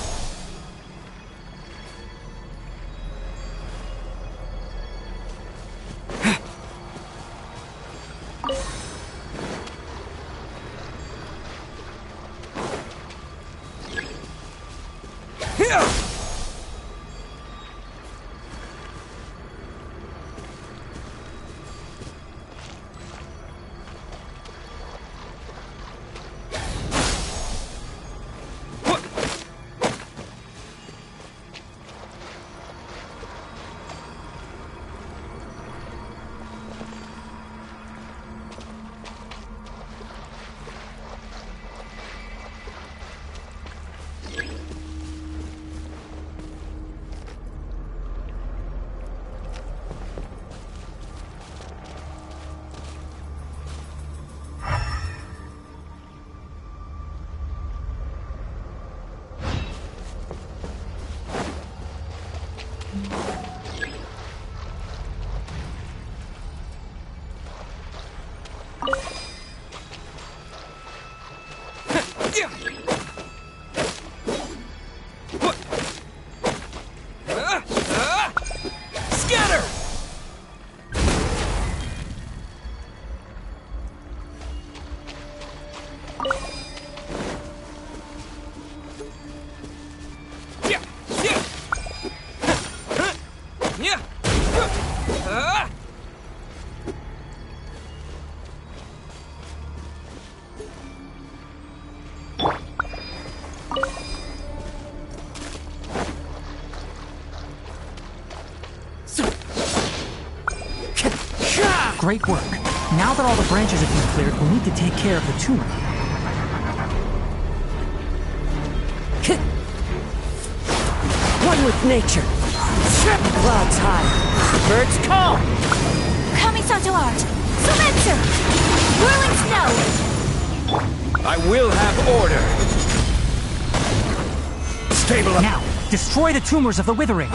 Yeah. Great work. Now that all the branches have been cleared, we'll need to take care of the tumor. One with nature. Clouds high. Birds call. Kamisato art. Sumetsu. Whirling snow. I will have order. Stabilize. Now, destroy the tumors of the withering.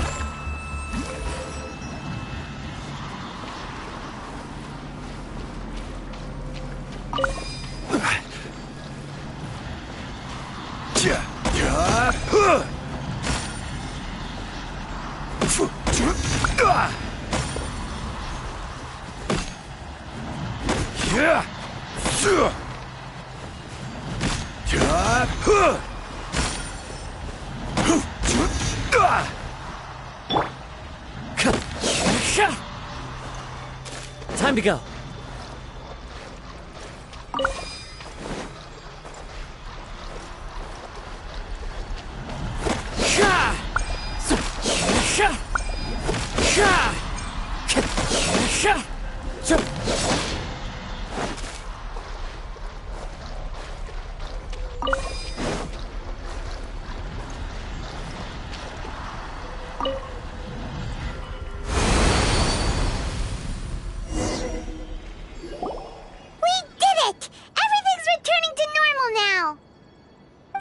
Time to go.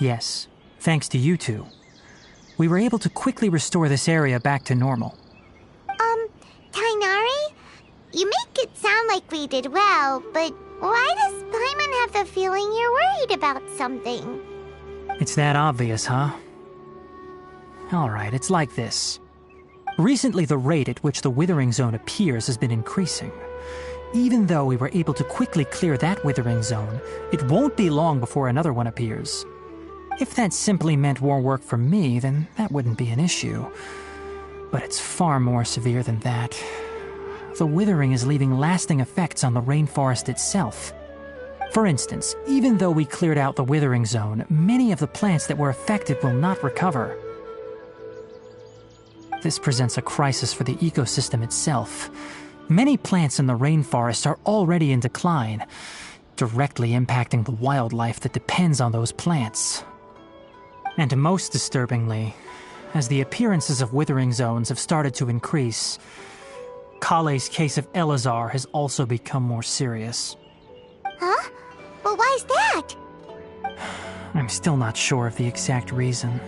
Yes, thanks to you two. We were able to quickly restore this area back to normal. Tainari? You make it sound like we did well, but why does Paimon have the feeling you're worried about something? It's that obvious, huh? Alright, it's like this. Recently, the rate at which the Withering Zone appears has been increasing. Even though we were able to quickly clear that Withering Zone, it won't be long before another one appears. If that simply meant more work for me, then that wouldn't be an issue. But it's far more severe than that. The withering is leaving lasting effects on the rainforest itself. For instance, even though we cleared out the Withering Zone, many of the plants that were affected will not recover. This presents a crisis for the ecosystem itself. Many plants in the rainforest are already in decline, directly impacting the wildlife that depends on those plants. And most disturbingly, as the appearances of withering zones have started to increase, Kale's case of Elazar has also become more serious. Huh? But why's that? I'm still not sure of the exact reason.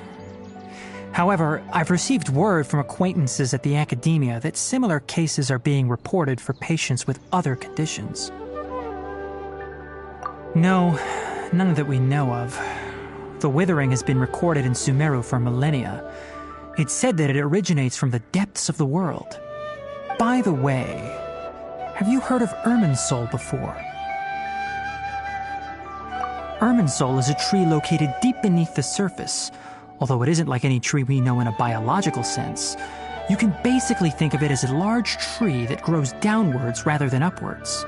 However, I've received word from acquaintances at the academia that similar cases are being reported for patients with other conditions. No, none that we know of. The withering has been recorded in Sumeru for millennia. It's said that it originates from the depths of the world. By the way, have you heard of Irminsul before? Irminsul is a tree located deep beneath the surface. Although it isn't like any tree we know in a biological sense, you can basically think of it as a large tree that grows downwards rather than upwards.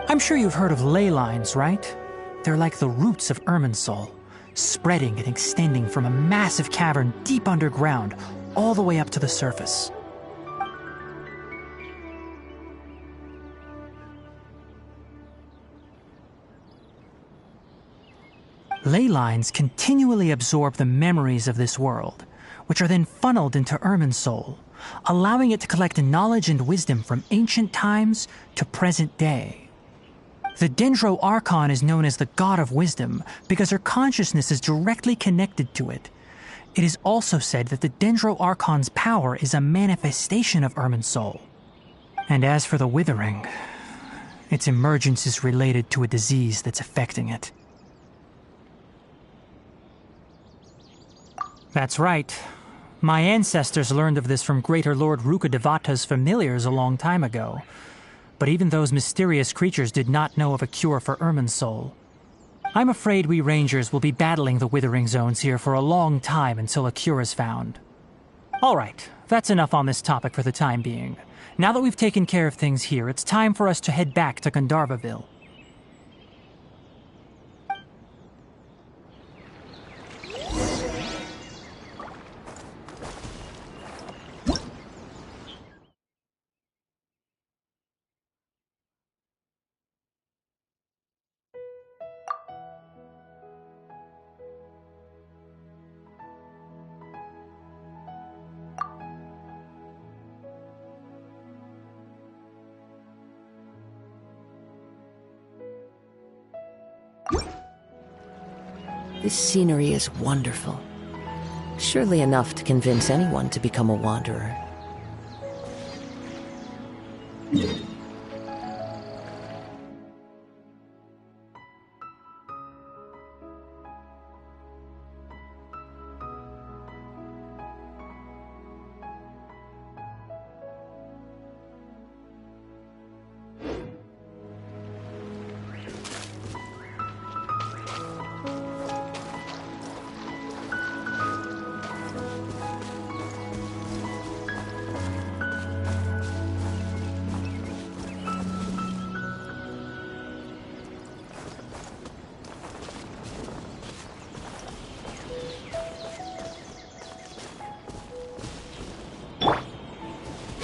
I'm sure you've heard of ley lines, right? They're like the roots of Irminsul, spreading and extending from a massive cavern deep underground all the way up to the surface. Ley lines continually absorb the memories of this world, which are then funneled into Irminsul, allowing it to collect knowledge and wisdom from ancient times to present day. The Dendro Archon is known as the God of Wisdom because her consciousness is directly connected to it. It is also said that the Dendro Archon's power is a manifestation of Irminsul. And as for the Withering, its emergence is related to a disease that's affecting it. That's right. My ancestors learned of this from Greater Lord Rukkhadevata's familiars a long time ago. But even those mysterious creatures did not know of a cure for Irminsul. I'm afraid we Rangers will be battling the Withering Zones here for a long time until a cure is found. All right, that's enough on this topic for the time being. Now that we've taken care of things here, it's time for us to head back to Gandharvaville. This scenery is wonderful. Surely enough to convince anyone to become a wanderer.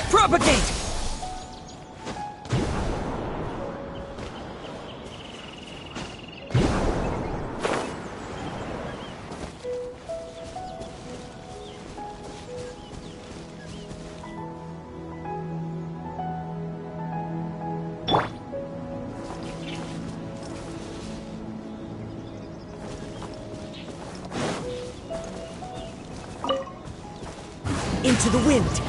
Propagate! Into the wind!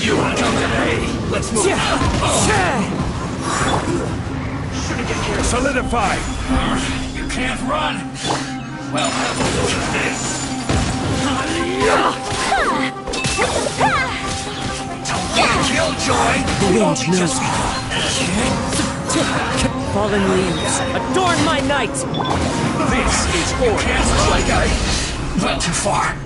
You want to today? Let's move. Solidify. You can't run. Well, have a look at this. Killjoy. The wind knows me. Fallen leaves, adorn my night! This is order. Can't like I went too far.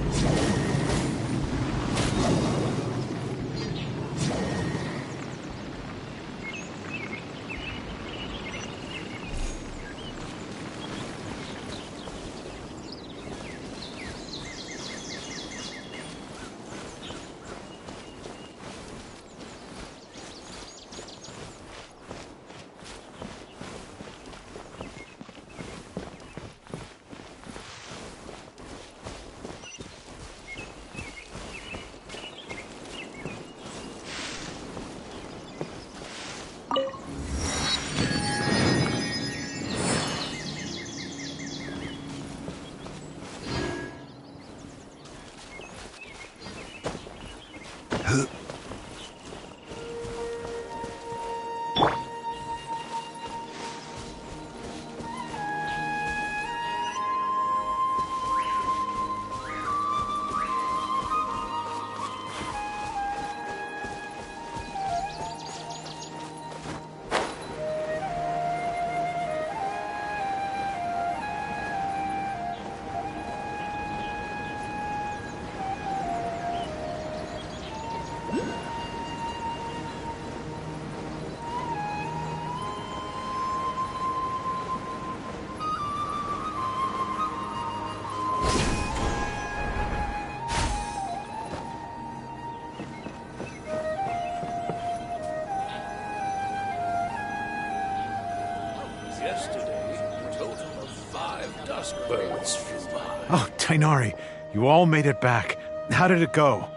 Yesterday, a total of 5 dusk birds flew by. Oh, Tainari, you all made it back. How did it go?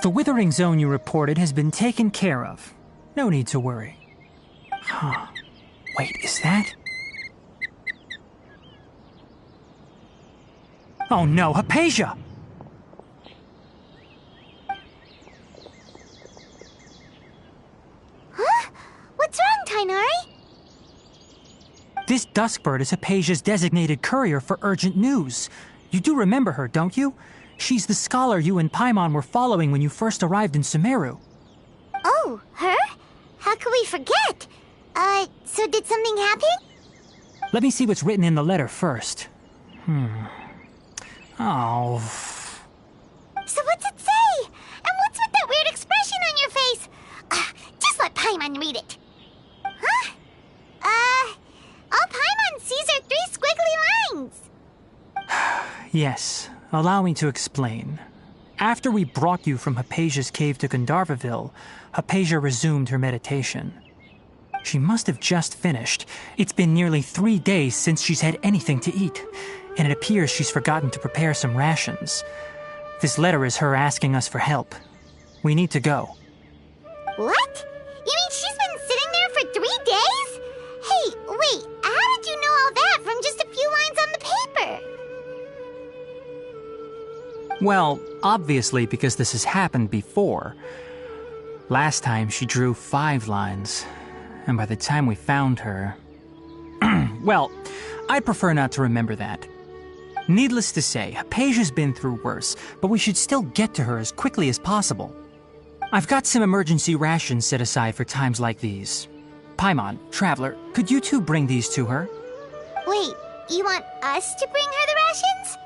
The withering zone you reported has been taken care of. No need to worry. Huh. Wait, is that? Oh no, Hypatia! Huh? What's wrong, Tainari? This Duskbird is Hypatia's designated courier for urgent news. You do remember her, don't you? She's the scholar you and Paimon were following when you first arrived in Sumeru. Oh, her? How could we forget? So did something happen? Let me see what's written in the letter first. Oh. So what's it say? And what's with that weird expression on your face? Just let Paimon read it. Huh? All Paimon sees are 3 squiggly lines. Yes, allow me to explain. After we brought you from Hypatia's cave to Gandharvaville, Hypatia resumed her meditation. She must have just finished. It's been nearly 3 days since she's had anything to eat, and it appears she's forgotten to prepare some rations. This letter is her asking us for help. We need to go. What? You mean she's been sitting there for 3 days? Hey, wait, how did you know all that from just a few lines on the paper? Well, obviously because this has happened before. Last time she drew 5 lines, and by the time we found her... Well, I'd prefer not to remember that. Needless to say, Hypatia's been through worse, but we should still get to her as quickly as possible. I've got some emergency rations set aside for times like these. Paimon, Traveler, could you two bring these to her? Wait, you want us to bring her the rations?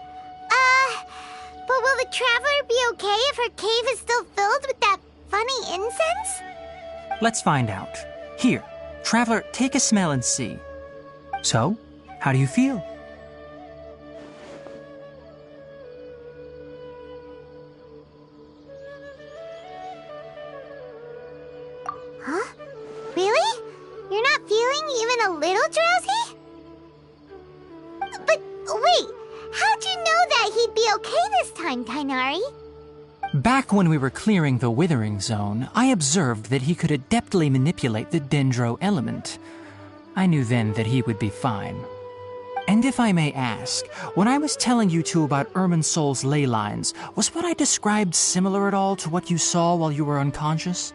But will the Traveler be okay if her cave is still filled with that funny incense? Let's find out. Here, Traveler, take a smell and see. So, how do you feel? Huh? Really? You're not feeling even a little drowsy? But wait, how'd you know that he'd be okay this time, Tainari? Back when we were clearing the Withering Zone, I observed that he could adeptly manipulate the Dendro element. I knew then that he would be fine. And if I may ask, when I was telling you two about Irminsol's ley lines, was what I described similar at all to what you saw while you were unconscious?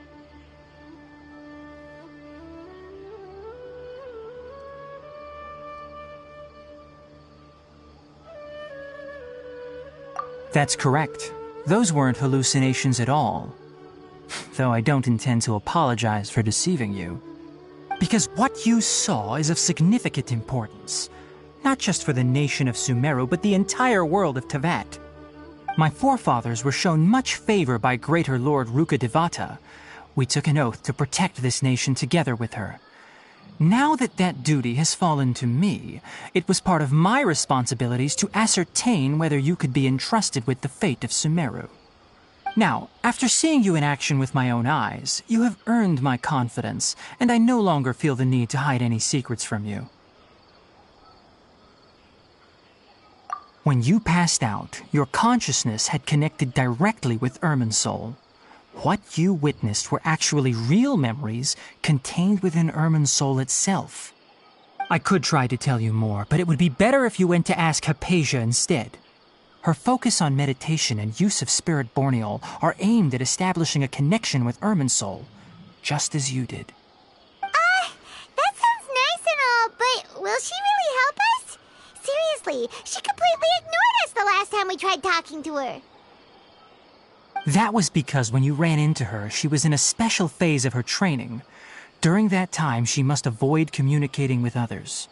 That's correct. Those weren't hallucinations at all. Though I don't intend to apologize for deceiving you. Because what you saw is of significant importance. Not just for the nation of Sumeru, but the entire world of Tevat. My forefathers were shown much favor by Greater Lord Rukkhadevata. We took an oath to protect this nation together with her. Now that that duty has fallen to me, it was part of my responsibilities to ascertain whether you could be entrusted with the fate of Sumeru. Now, after seeing you in action with my own eyes, you have earned my confidence, and I no longer feel the need to hide any secrets from you. When you passed out, your consciousness had connected directly with Irminsol. What you witnessed were actually real memories contained within Irminsol itself. I could try to tell you more, but it would be better if you went to ask Hypatia instead. Her focus on meditation and use of Spirit Borneol are aimed at establishing a connection with Irminsol, just as you did. That sounds nice and all, but will she really help us? Seriously, she completely ignored us the last time we tried talking to her. That was because when you ran into her, she was in a special phase of her training. During that time, she must avoid communicating with others.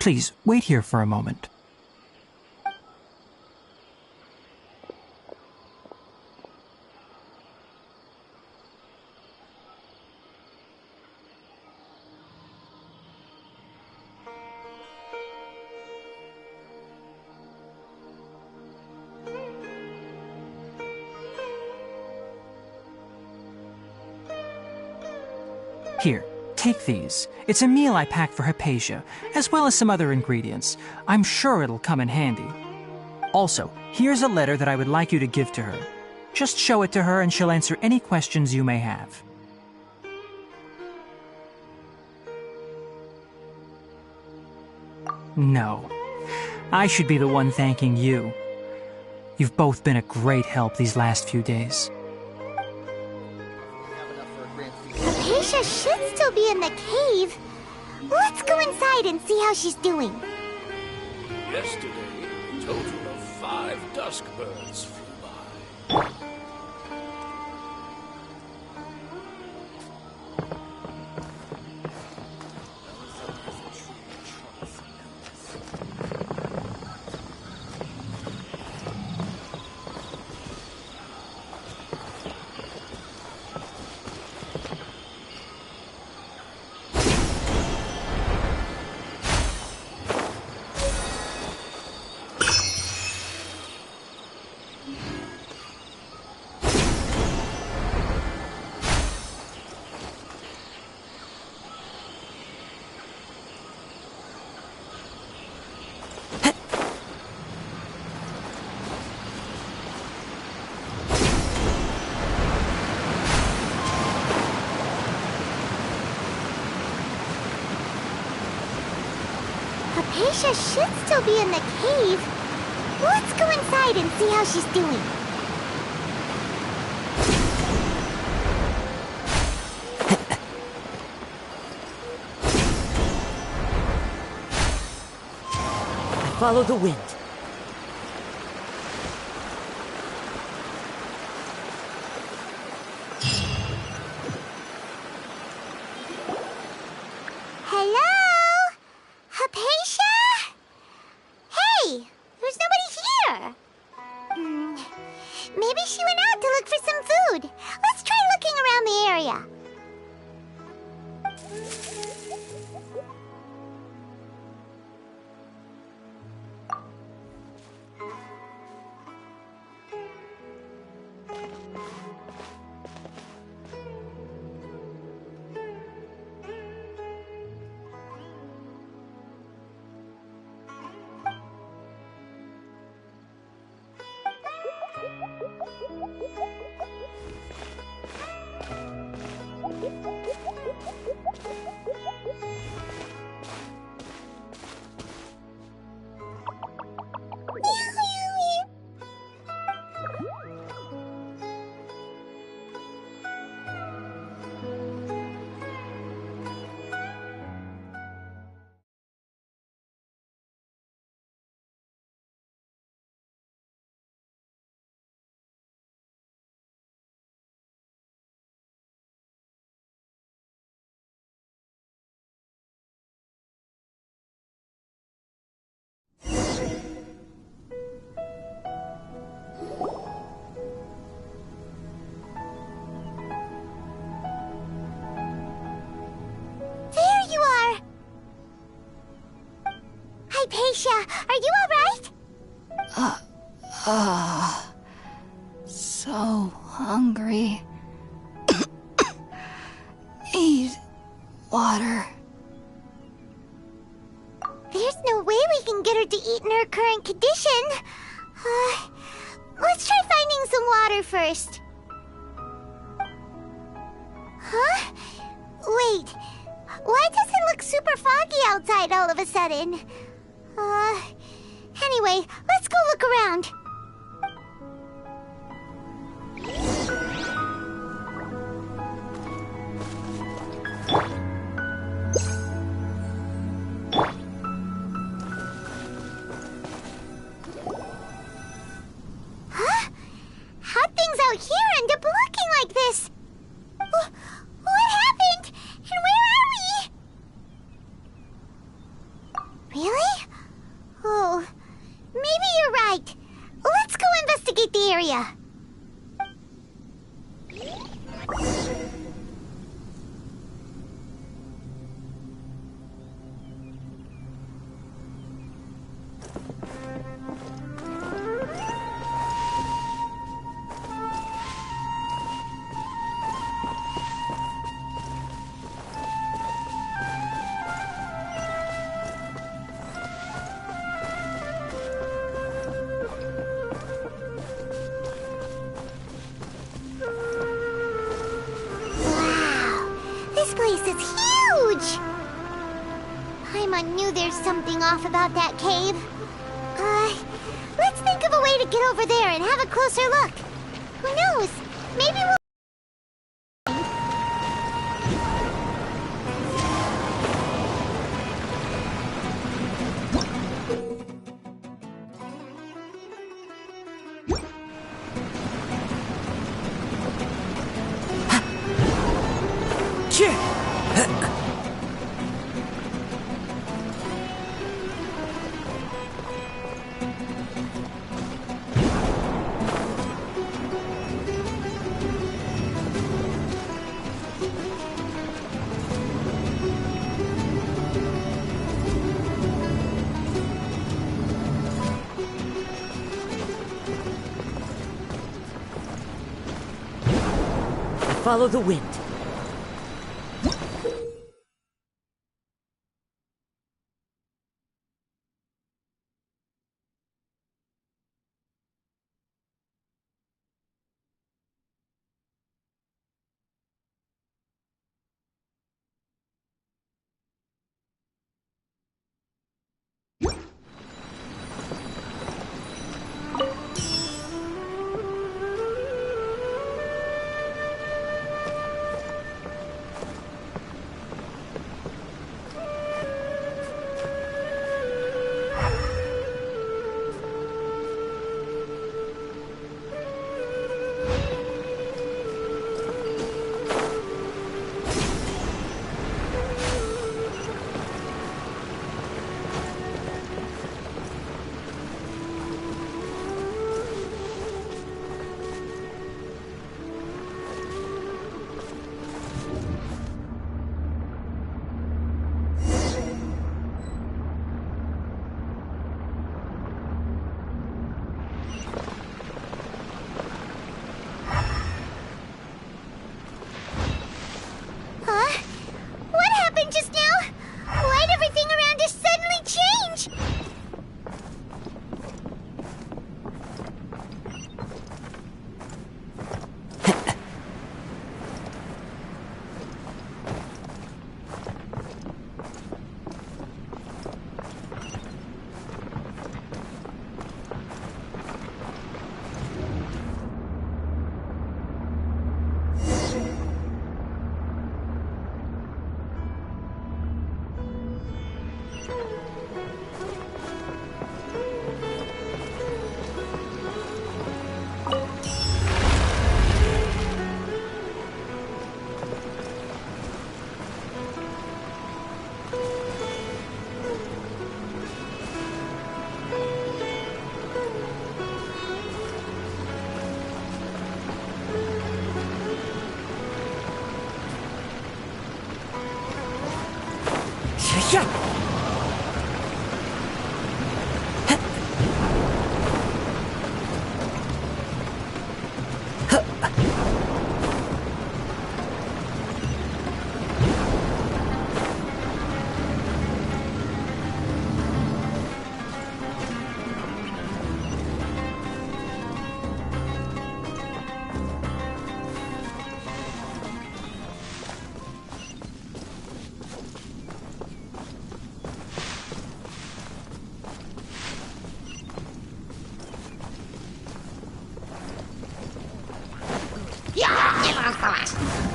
Please, wait here for a moment. Here, take these. It's a meal I packed for Hypatia, as well as some other ingredients. I'm sure it'll come in handy. Also, here's a letter that I would like you to give to her. Just show it to her and she'll answer any questions you may have. No. I should be the one thanking you. You've both been a great help these last few days. Hypatia should still be in the cave. Let's go inside and see how she's doing. Yesterday, a total of 5 dusk birds flew by. Hypatia should still be in the cave. Let's go inside and see how she's doing. Follow the wind. Hello? Hypatia? Hey, there's nobody here. Maybe she went out to look for some food. Let's try looking around the area. Hypatia, are you alright? So hungry. Need water. There's no way we can get her to eat in her current condition. Let's try finding some water first. Huh? Wait, why does it look super foggy outside all of a sudden? Anyway, let's go look around. Huh? How'd things out here end up looking like this? What happened? And where are we? Really? Oh, maybe you're right. Let's go investigate the area. Something off about that cave. Let's think of a way to get over there and have a closer look. Who knows? Maybe we'll... Follow the wind.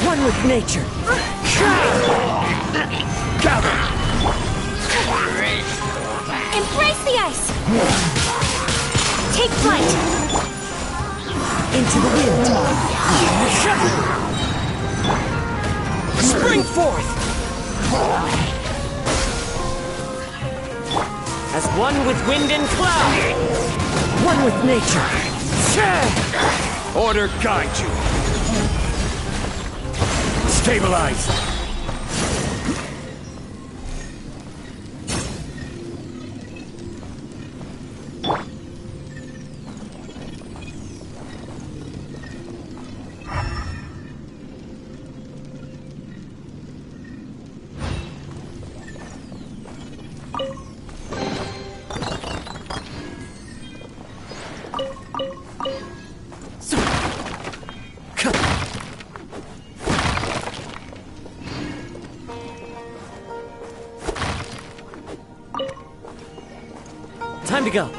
One with nature. Gather! Embrace the ice! Take flight! Into the wind. Spring forth! As one with wind and cloud. One with nature. Order guide you. Stabilize. Time to go.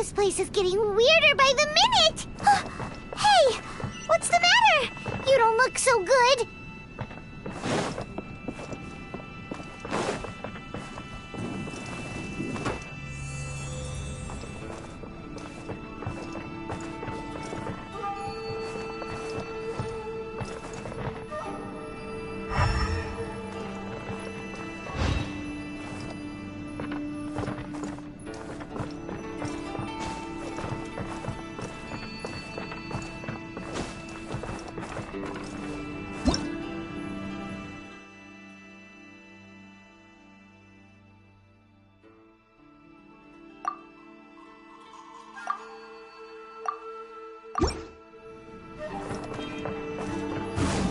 This place is getting weirder by the minute! Hey! What's the matter? You don't look so good!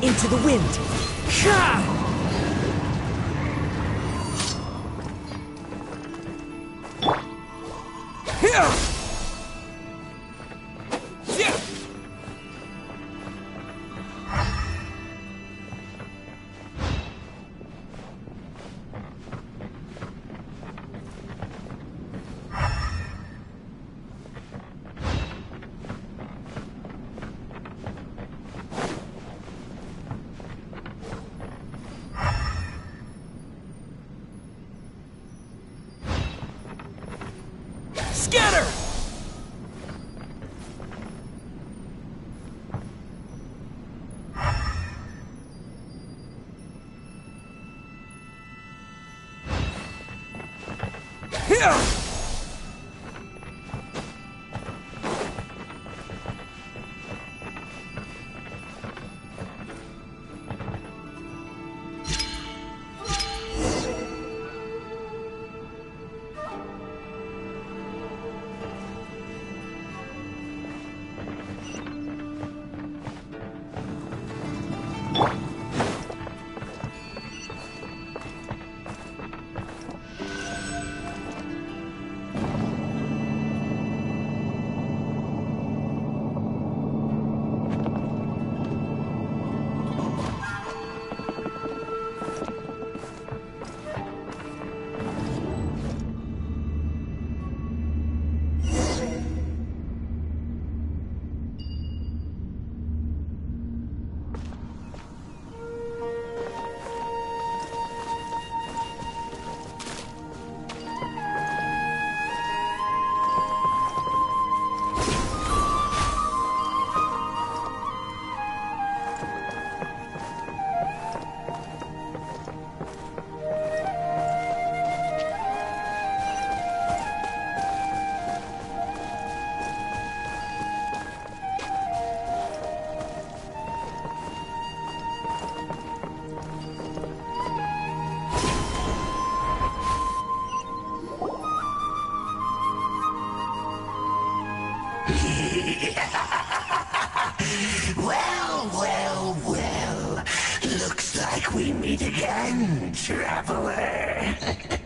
Into the wind! Scatter! Here! Well. Looks like we meet again, traveler. The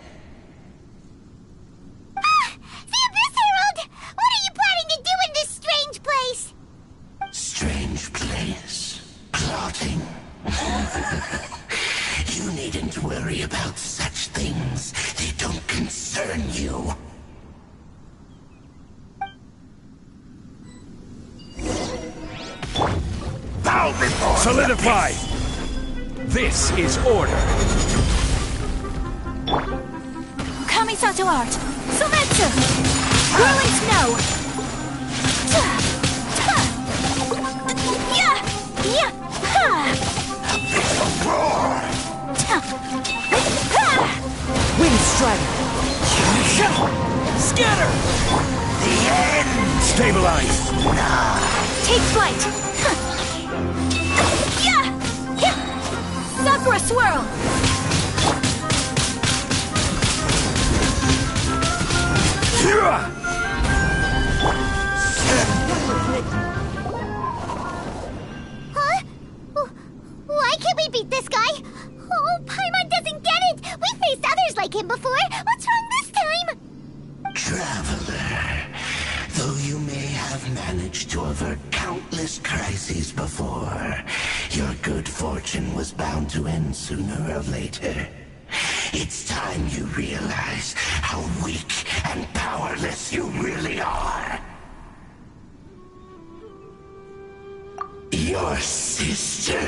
Abyss Herald! What are you planning to do in this strange place? Strange place. Plotting. You needn't worry about such things. They don't concern you. Bow before solidify! This is order. Kamisato art! Sometsu! Whirling snow! Wind strike! Scatter! The end! Stabilize! Take flight! Sakura swirl! Huh? Why can't we beat this guy? Oh, Paimon doesn't get it! We faced others like him before! What's wrong this time? Traveler, though you may have managed to avert countless crises before, your good fortune was bound to end sooner or later. It's time you realize how weak and powerless you really are. Your sister.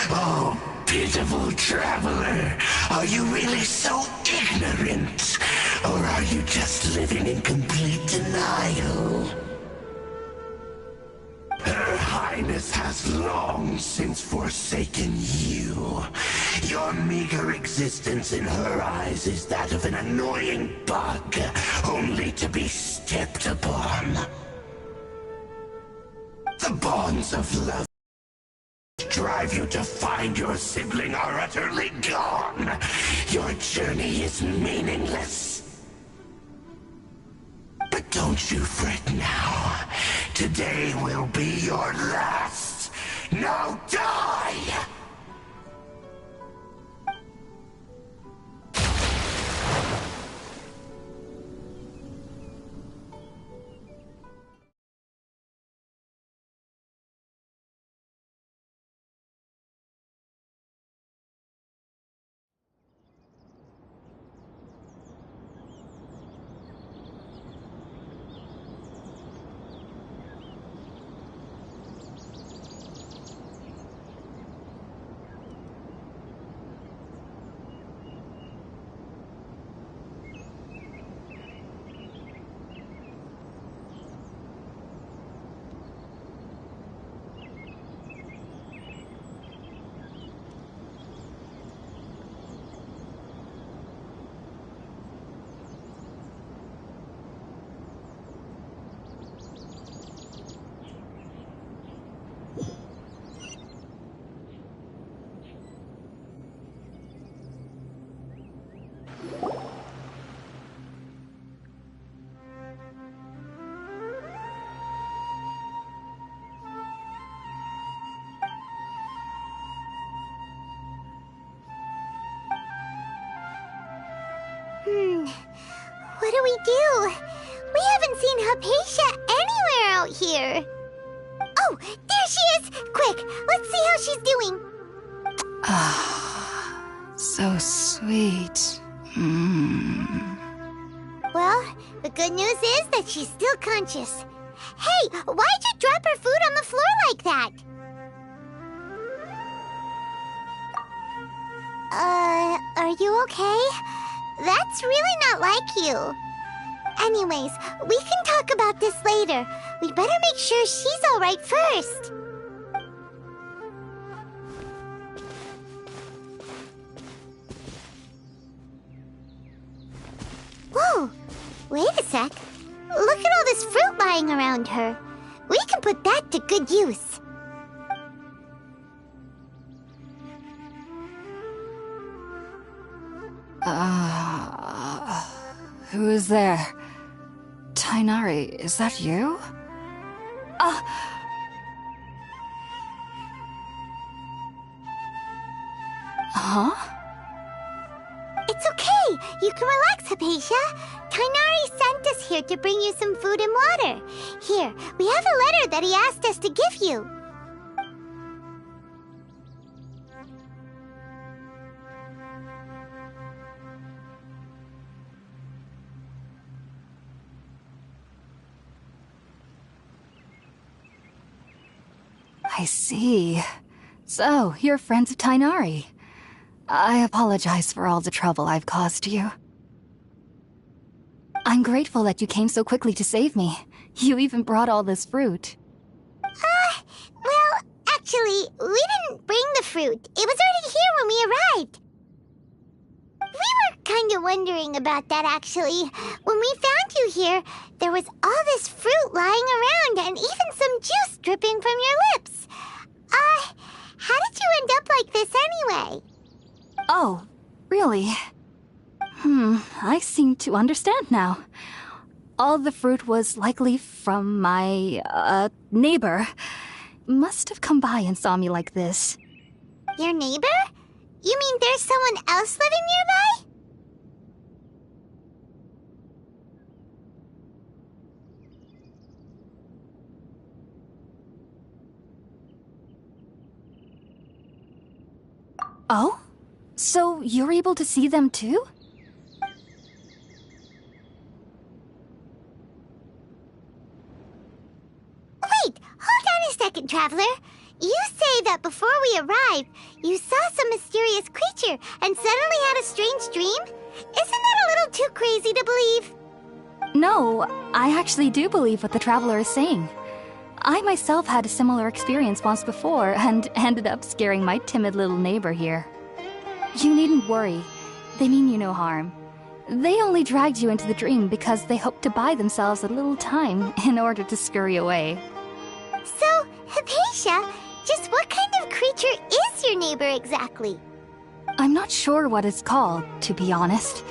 Oh, pitiful traveler. Are you really so ignorant? Or are you just living in complete denial? Her Highness has long since forsaken you. Your meager existence in her eyes is that of an annoying bug, only to be stepped upon. The bonds of love drive you to find your sibling are utterly gone. Your journey is meaningless. But don't you fret now. Today will be your last. Now die! What do we do? We haven't seen Hypatia anywhere out here. Oh, there she is! Quick, let's see how she's doing. Ah, so sweet. Well, the good news is that she's still conscious. Hey, why'd you drop her food on the floor like that? Are you okay? That's really not like you. Anyways, we can talk about this later. We better make sure she's alright first. Whoa! Wait a sec. Look at all this fruit lying around her. We can put that to good use. Who is there? Tainari, is that you? Huh? It's okay. You can relax, Hypatia. Tainari sent us here to bring you some food and water. Here, we have a letter that he asked us to give you. I see. So, you're friends of Tainari. I apologize for all the trouble I've caused you. I'm grateful that you came so quickly to save me. You even brought all this fruit. Well, actually, we didn't bring the fruit. It was already here when we arrived. We were kind of wondering about that, actually. When we found you here, there was all this fruit lying around and even some juice dripping from your lips. How did you end up like this anyway? Oh, really? I seem to understand now. All the fruit was likely from my, neighbor. Must have come by and saw me like this. Your neighbor? You mean there's someone else living nearby? Oh? So you're able to see them too? Wait! Hold on a second, Traveler. You say that before we arrived, you saw some mysterious creature and suddenly had a strange dream? Isn't that a little too crazy to believe? No, I actually do believe what the Traveler is saying. I myself had a similar experience once before and ended up scaring my timid little neighbor here. You needn't worry. They mean you no harm. They only dragged you into the dream because they hoped to buy themselves a little time in order to scurry away. So, Hypatia, just what kind of creature is your neighbor exactly? I'm not sure what it's called, to be honest.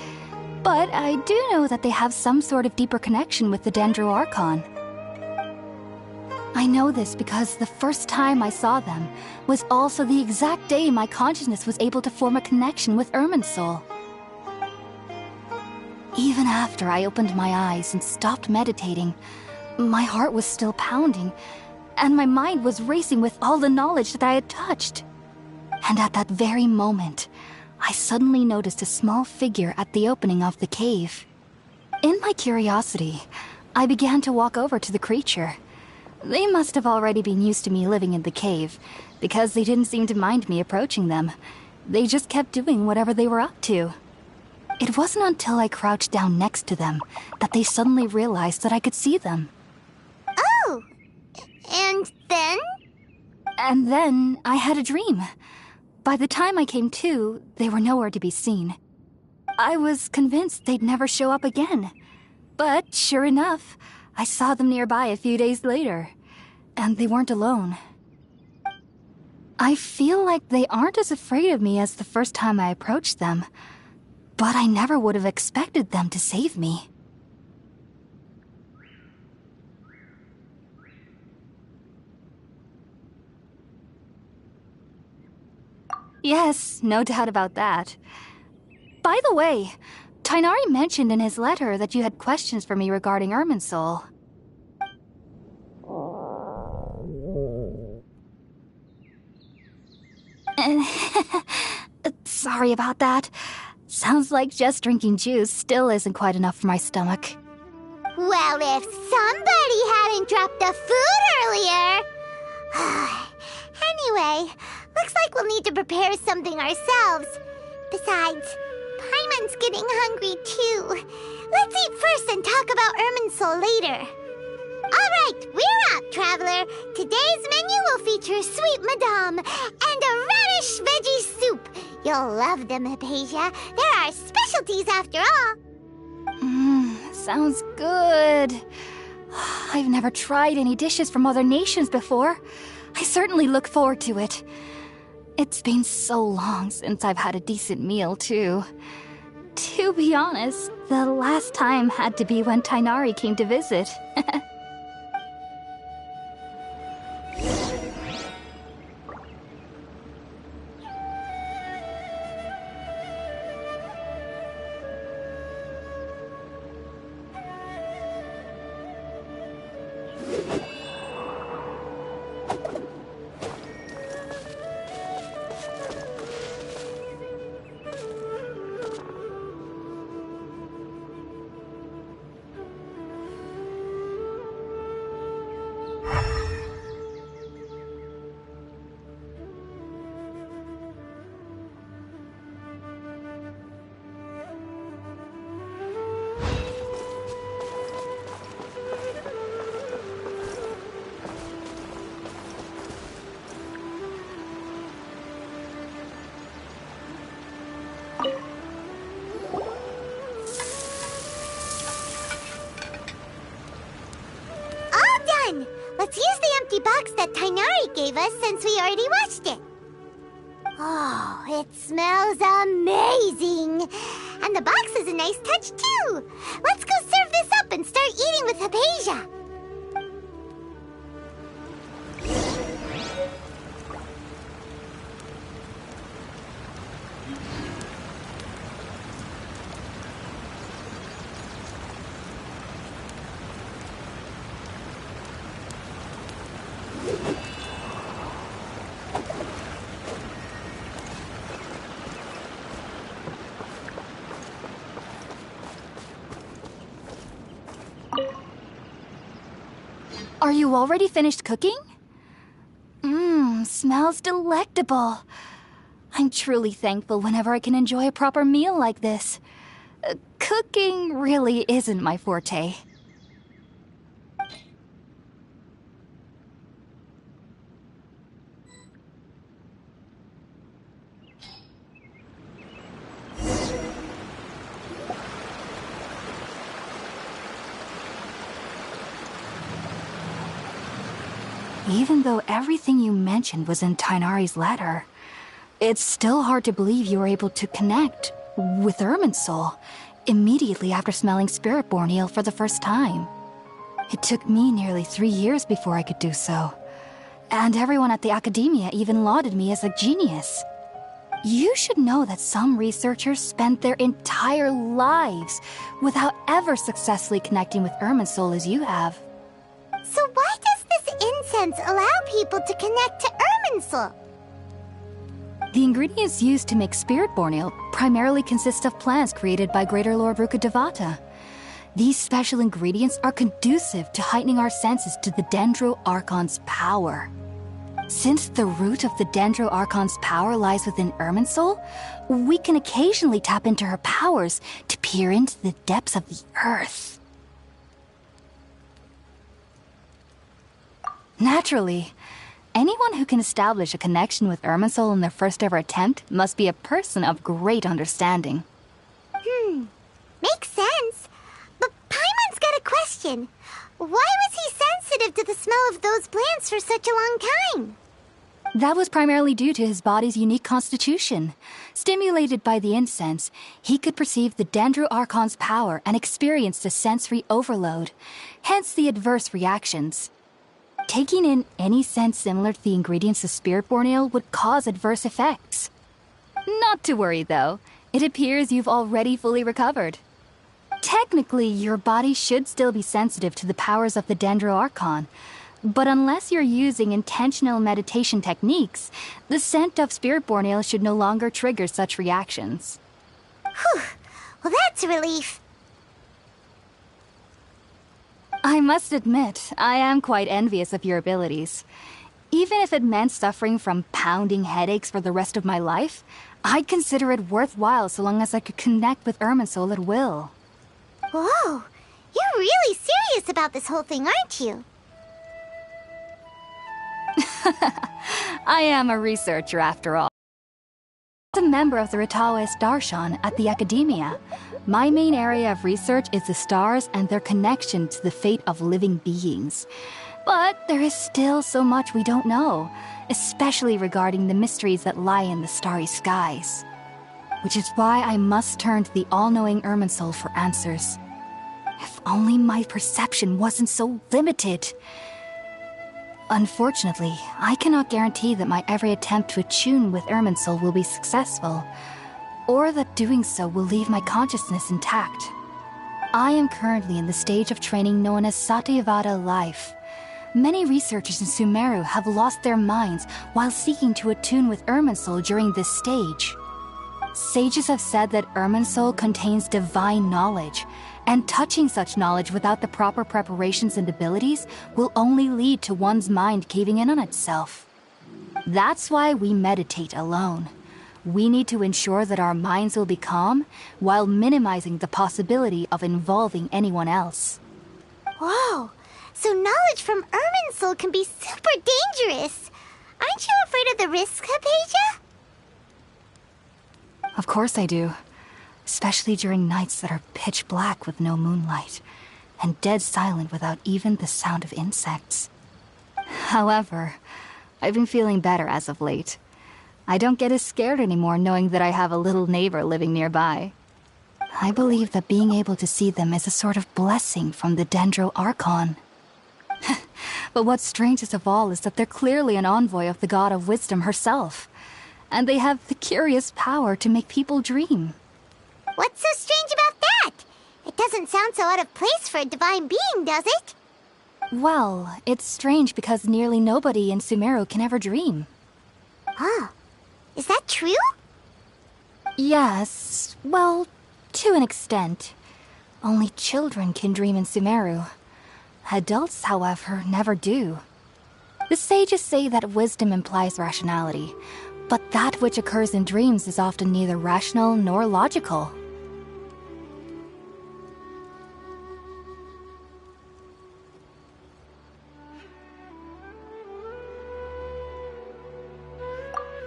But I do know that they have some sort of deeper connection with the Dendro Archon. I know this because the first time I saw them was also the exact day my consciousness was able to form a connection with Irminsul. Even after I opened my eyes and stopped meditating, my heart was still pounding, and my mind was racing with all the knowledge that I had touched. And at that very moment, I suddenly noticed a small figure at the opening of the cave. In my curiosity, I began to walk over to the creature. They must have already been used to me living in the cave, because they didn't seem to mind me approaching them. They just kept doing whatever they were up to. It wasn't until I crouched down next to them that they suddenly realized that I could see them. Oh! And then? And then I had a dream. By the time I came to, they were nowhere to be seen. I was convinced they'd never show up again. But sure enough, I saw them nearby a few days later. And they weren't alone. I feel like they aren't as afraid of me as the first time I approached them. But I never would have expected them to save me. Yes, no doubt about that. By the way, Tighnari mentioned in his letter that you had questions for me regarding Irminsul. Sorry about that. Sounds like just drinking juice still isn't quite enough for my stomach. Well, if somebody hadn't dropped the food earlier... Anyway, looks like we'll need to prepare something ourselves. Besides, Paimon's getting hungry too. Let's eat first and talk about Irminsul later. Alright, we're up, Traveler. Today's menu will feature sweet madame and a radish veggie soup. You'll love them, Hypatia. They're our specialties after all. Sounds good. I've never tried any dishes from other nations before. I certainly look forward to it. It's been so long since I've had a decent meal, too. To be honest, the last time had to be when Tighnari came to visit. Let's use the empty box that Tighnari gave us since we already washed it. Oh, it smells amazing. And the box is a nice touch, too. Let's go serve this up and start eating with Hypatia. Are you already finished cooking? Smells delectable. I'm truly thankful whenever I can enjoy a proper meal like this. Cooking really isn't my forte. Even though everything you mentioned was in Tainari's letter, it's still hard to believe you were able to connect with Irminsul immediately after smelling Spiritborn Ale for the first time. It took me nearly 3 years before I could do so, and everyone at the Academia even lauded me as a genius. You should know that some researchers spend their entire lives without ever successfully connecting with Irminsul as you have. So why does this incense allow people to connect to Irminsul? The ingredients used to make Spiritborn Ale primarily consist of plants created by Greater Lord Rukkhadevata. These special ingredients are conducive to heightening our senses to the Dendro Archon's power. Since the root of the Dendro Archon's power lies within Irminsul, we can occasionally tap into her powers to peer into the depths of the earth. Naturally, anyone who can establish a connection with Irminsul in their first ever attempt must be a person of great understanding. Makes sense. But Paimon's got a question. Why was he sensitive to the smell of those plants for such a long time? That was primarily due to his body's unique constitution. Stimulated by the incense, he could perceive the Dendro Archon's power and experienced a sensory overload, hence the adverse reactions. Taking in any scent similar to the ingredients of Spiritborn Ale would cause adverse effects. Not to worry, though. It appears you've already fully recovered. Technically, your body should still be sensitive to the powers of the Dendro Archon, but unless you're using intentional meditation techniques, the scent of Spiritborn Ale should no longer trigger such reactions. Whew. Well, that's a relief. I must admit, I am quite envious of your abilities. Even if it meant suffering from pounding headaches for the rest of my life, I'd consider it worthwhile so long as I could connect with Irminsul at will. Whoa, you're really serious about this whole thing, aren't you? I am a researcher after all. As a member of the Ritaoist Darshan at the Academia, my main area of research is the stars and their connection to the fate of living beings. But there is still so much we don't know, especially regarding the mysteries that lie in the starry skies. Which is why I must turn to the all-knowing Irminsul for answers. If only my perception wasn't so limited. Unfortunately, I cannot guarantee that my every attempt to attune with Irminsul will be successful, or that doing so will leave my consciousness intact. I am currently in the stage of training known as Satyavada life. Many researchers in Sumeru have lost their minds while seeking to attune with Irminsul during this stage. Sages have said that Irminsul contains divine knowledge, and touching such knowledge without the proper preparations and abilities will only lead to one's mind caving in on itself. That's why we meditate alone. We need to ensure that our minds will be calm while minimizing the possibility of involving anyone else. Whoa, so knowledge from Irminsul can be super dangerous. Aren't you afraid of the risks, Hypatia? Of course I do. Especially during nights that are pitch black with no moonlight, and dead silent without even the sound of insects. However, I've been feeling better as of late. I don't get as scared anymore knowing that I have a little neighbor living nearby. I believe that being able to see them is a sort of blessing from the Dendro Archon. But what's strangest of all is that they're clearly an envoy of the God of Wisdom herself, and they have the curious power to make people dream. What's so strange about that? It doesn't sound so out of place for a divine being, does it? Well, it's strange because nearly nobody in Sumeru can ever dream. Huh. Is that true? Yes, well, to an extent. Only children can dream in Sumeru. Adults, however, never do. The sages say that wisdom implies rationality, but that which occurs in dreams is often neither rational nor logical.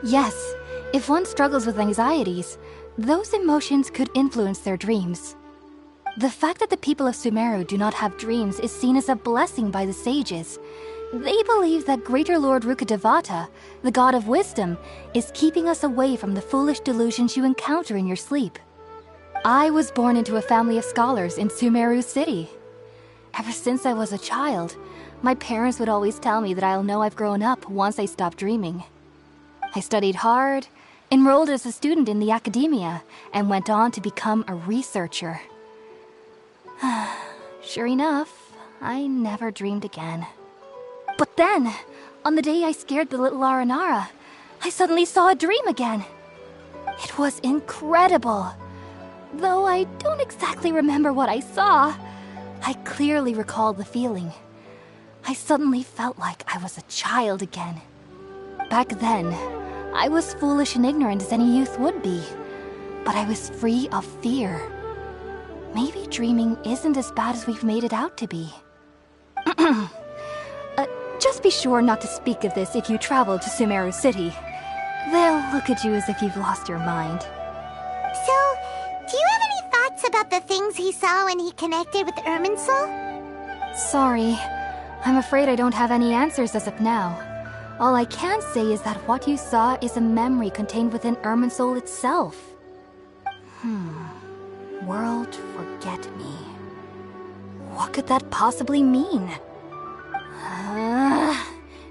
Yes, if one struggles with anxieties, those emotions could influence their dreams. The fact that the people of Sumeru do not have dreams is seen as a blessing by the sages. They believe that Greater Lord Rukkhadevata, the god of wisdom, is keeping us away from the foolish delusions you encounter in your sleep. I was born into a family of scholars in Sumeru City. Ever since I was a child, my parents would always tell me that I'll know I've grown up once I stop dreaming. I studied hard, enrolled as a student in the academia, and went on to become a researcher. Sure enough, I never dreamed again. But then, on the day I scared the little Aranara, I suddenly saw a dream again. It was incredible. Though I don't exactly remember what I saw, I clearly recall the feeling. I suddenly felt like I was a child again. Back then, I was foolish and ignorant as any youth would be, but I was free of fear. Maybe dreaming isn't as bad as we've made it out to be. Just be sure not to speak of this if you travel to Sumeru City. They'll look at you as if you've lost your mind. So, do you have any thoughts about the things he saw when he connected with Irminsul? Sorry. I'm afraid I don't have any answers as of now. All I can say is that what you saw is a memory contained within Irminsul itself. World forget me. What could that possibly mean?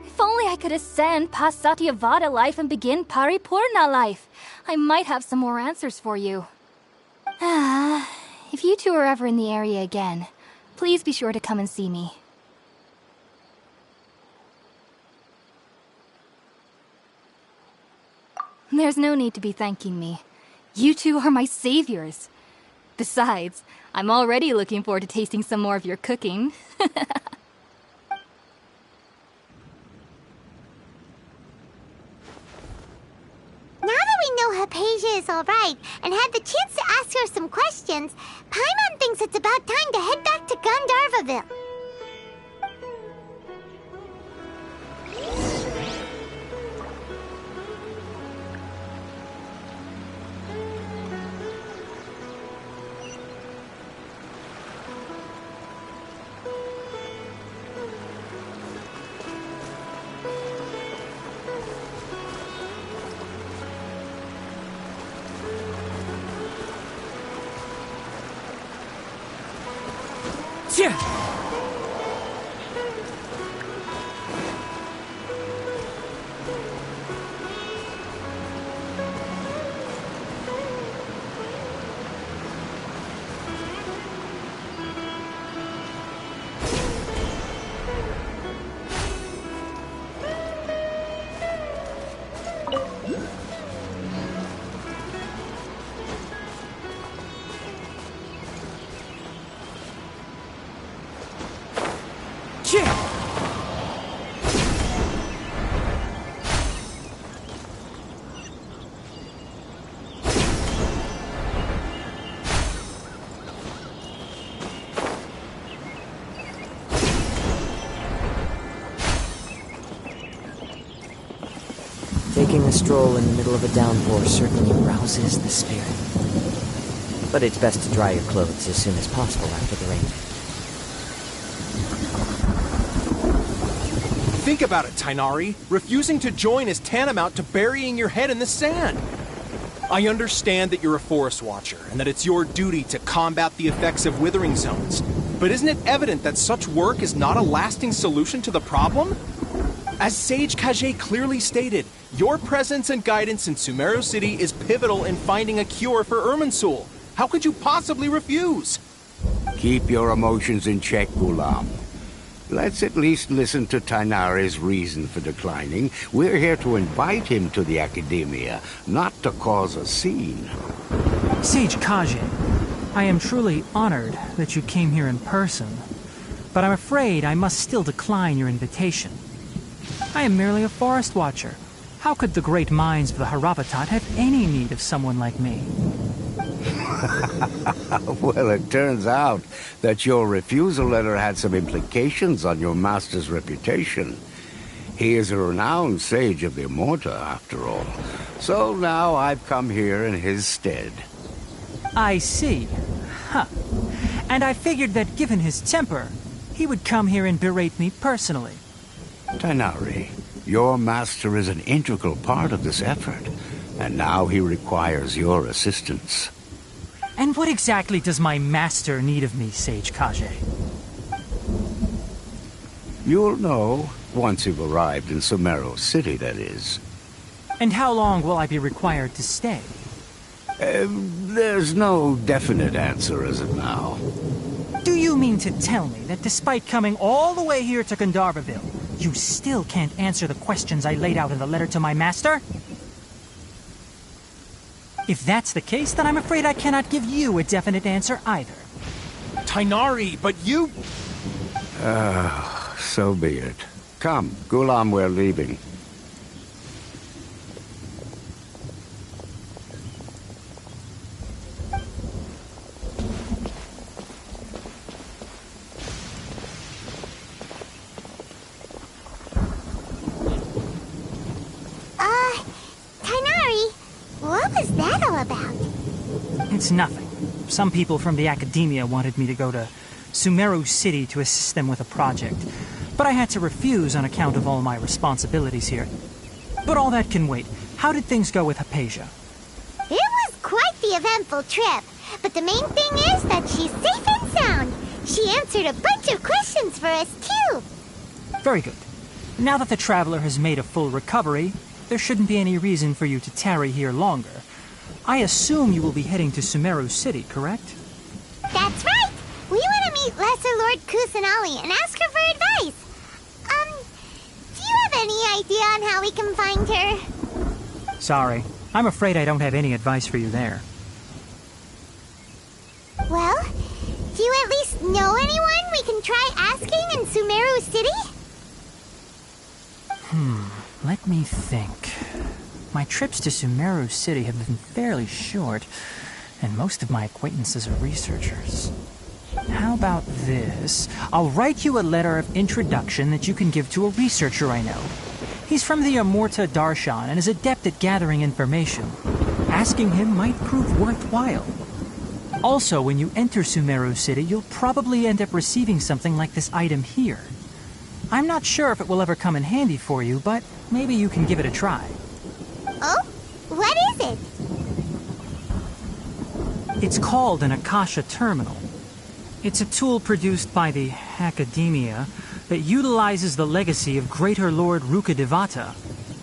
If only I could ascend past Satyavada life and begin Paripurna life, I might have some more answers for you. If you two are ever in the area again, please be sure to come and see me. There's no need to be thanking me. You two are my saviors. Besides, I'm already looking forward to tasting some more of your cooking. Now that we know Hypatia is alright and had the chance to ask her some questions, Paimon thinks it's about time to head back to Gandharvaville. Taking a stroll in the middle of a downpour certainly rouses the spirit. But it's best to dry your clothes as soon as possible after the rain. Think about it, Tainari. Refusing to join is tantamount to burying your head in the sand. I understand that you're a forest watcher, and that it's your duty to combat the effects of withering zones. But isn't it evident that such work is not a lasting solution to the problem? As Sage Kage clearly stated, your presence and guidance in Sumeru City is pivotal in finding a cure for Irminsul. How could you possibly refuse? Keep your emotions in check, Ghulam. Let's at least listen to Tainari's reason for declining. We're here to invite him to the Academia, not to cause a scene. Sage Kage, I am truly honored that you came here in person. but I'm afraid I must still decline your invitation. I am merely a forest watcher. How could the great minds of the Haravatat have any need of someone like me? Well, it turns out that your refusal letter had some implications on your master's reputation. He is a renowned sage of the Immorta, after all. So now I've come here in his stead. I see. Huh. And I figured that given his temper, he would come here and berate me personally. Tainari, your master is an integral part of this effort, and now he requires your assistance. And what exactly does my master need of me, Sage Kage? You'll know, once you've arrived in Sumeru City, that is. And how long will I be required to stay? There's no definite answer as of now. Do you mean to tell me that despite coming all the way here to Gandharvaville, you still can't answer the questions I laid out in the letter to my master? If that's the case, then I'm afraid I cannot give you a definite answer either. Tainari, but you... So be it. Come, Gulam, we're leaving. Tainari, what was that all about? It's nothing. Some people from the academia wanted me to go to Sumeru City to assist them with a project, but I had to refuse on account of all my responsibilities here. But all that can wait. How did things go with Hypatia? It was quite the eventful trip, but the main thing is that she's safe and sound. She answered a bunch of questions for us, too. Very good. Now that the traveler has made a full recovery, there shouldn't be any reason for you to tarry here longer. I assume you will be heading to Sumeru City, correct? That's right! We want to meet Lesser Lord Kusanali and ask her for advice. Do you have any idea on how we can find her? Sorry. I'm afraid I don't have any advice for you there. Well, do you at least know anyone we can try asking in Sumeru City? Let me think. My trips to Sumeru City have been fairly short, and most of my acquaintances are researchers. How about this? I'll write you a letter of introduction that you can give to a researcher I know. He's from the Immorta Darshan and is adept at gathering information. Asking him might prove worthwhile. Also, when you enter Sumeru City, you'll probably end up receiving something like this item here. I'm not sure if it will ever come in handy for you, but maybe you can give it a try. Oh? What is it? It's called an Akasha Terminal. It's a tool produced by the Academia that utilizes the legacy of Greater Lord Rukkhadevata.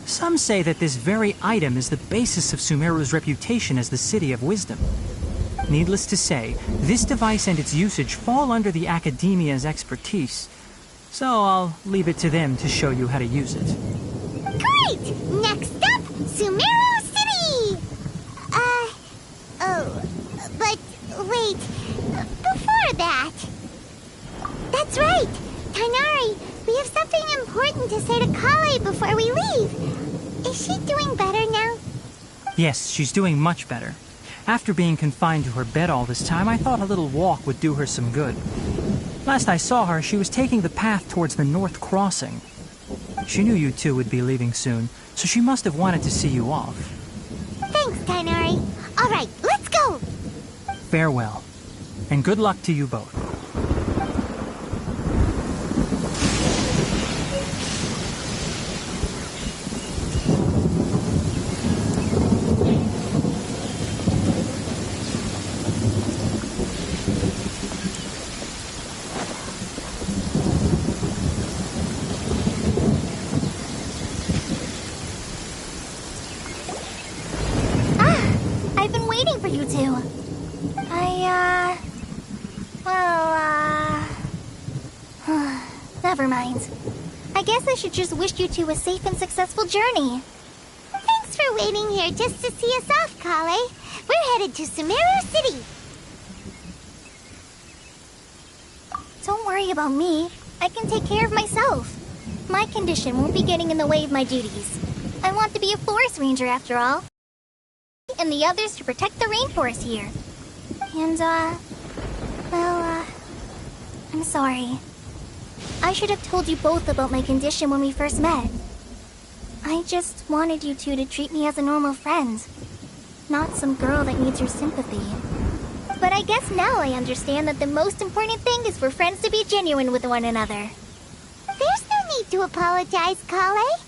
Some say that this very item is the basis of Sumeru's reputation as the City of Wisdom. Needless to say, this device and its usage fall under the Academia's expertise, so I'll leave it to them to show you how to use it. Great! Next up, Sumeru City! But wait, before that... That's right! Tainari, we have something important to say to Kale before we leave. Is she doing better now? Yes, she's doing much better. After being confined to her bed all this time, I thought a little walk would do her some good. Last I saw her, she was taking the path towards the North Crossing. She knew you two would be leaving soon, so she must have wanted to see you off. Thanks, Tainari. All right, let's go! Farewell, and good luck to you both. I've been waiting for you two. Never mind. I guess I should just wish you two a safe and successful journey. Thanks for waiting here just to see us off, Kale. We're headed to Sumeru City. Don't worry. worry about me. I can take care of myself. My condition won't be getting in the way of my duties. I want to be a forest ranger after all. And the others to protect the rainforest here. And, I'm sorry. I should have told you both about my condition when we first met. I just wanted you two to treat me as a normal friend. Not some girl that needs your sympathy. But I guess now I understand that the most important thing is for friends to be genuine with one another. There's no need to apologize, Kale.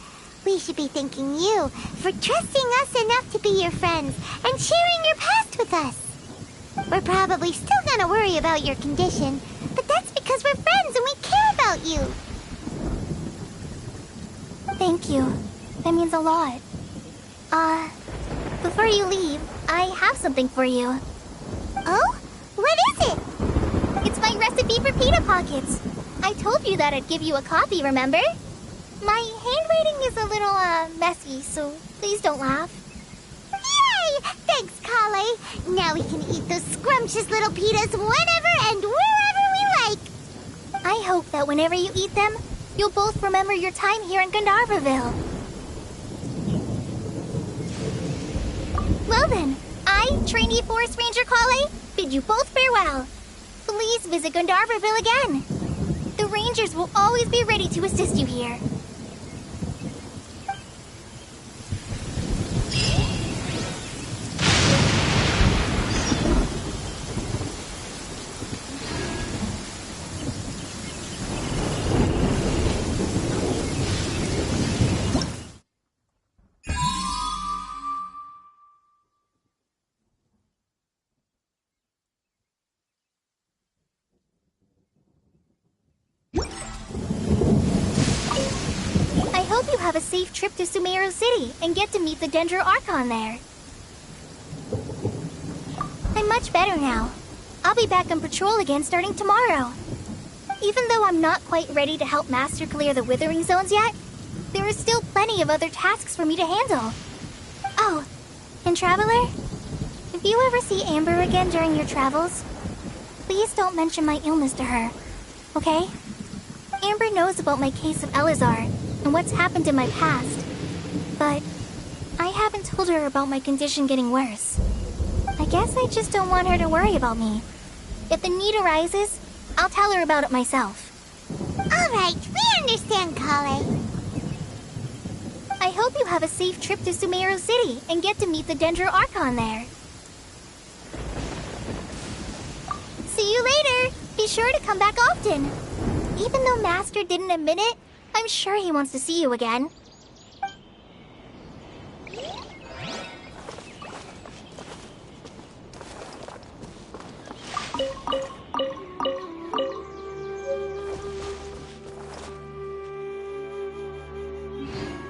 We should be thanking you for trusting us enough to be your friends and sharing your past with us. We're probably still gonna worry about your condition, but that's because we're friends and we care about you. Thank you. That means a lot. Before you leave, I have something for you. Oh? What is it? It's my recipe for pita pockets. I told you that I'd give you a copy, remember? My handwriting is a little, messy, so please don't laugh. Yay! Thanks, Kale. Now we can eat those scrumptious little pitas whenever and wherever we like. I hope that whenever you eat them, you'll both remember your time here in Gandharvaville. Well then, I, trainee Forest Ranger Kale, bid you both farewell. Please visit Gandharvaville again. The Rangers will always be ready to assist you here. I hope you have a safe trip to Sumeru City and get to meet the Dendro Archon there. I'm much better now. I'll be back on patrol again starting tomorrow. Even though I'm not quite ready to help Master clear the Withering Zones yet, there are still plenty of other tasks for me to handle. Oh, and Traveler, if you ever see Amber again during your travels, please don't mention my illness to her, okay? Amber knows about my case of Elazar and what's happened in my past, but I haven't told her about my condition getting worse. I guess I just don't want her to worry about me. If the need arises, I'll tell her about it myself. All right, we understand, Kale. I hope you have a safe trip to Sumeru City and get to meet the Dendro Archon there. See you later! Be sure to come back often. Even though Master didn't admit it, I'm sure he wants to see you again.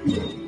Yeah.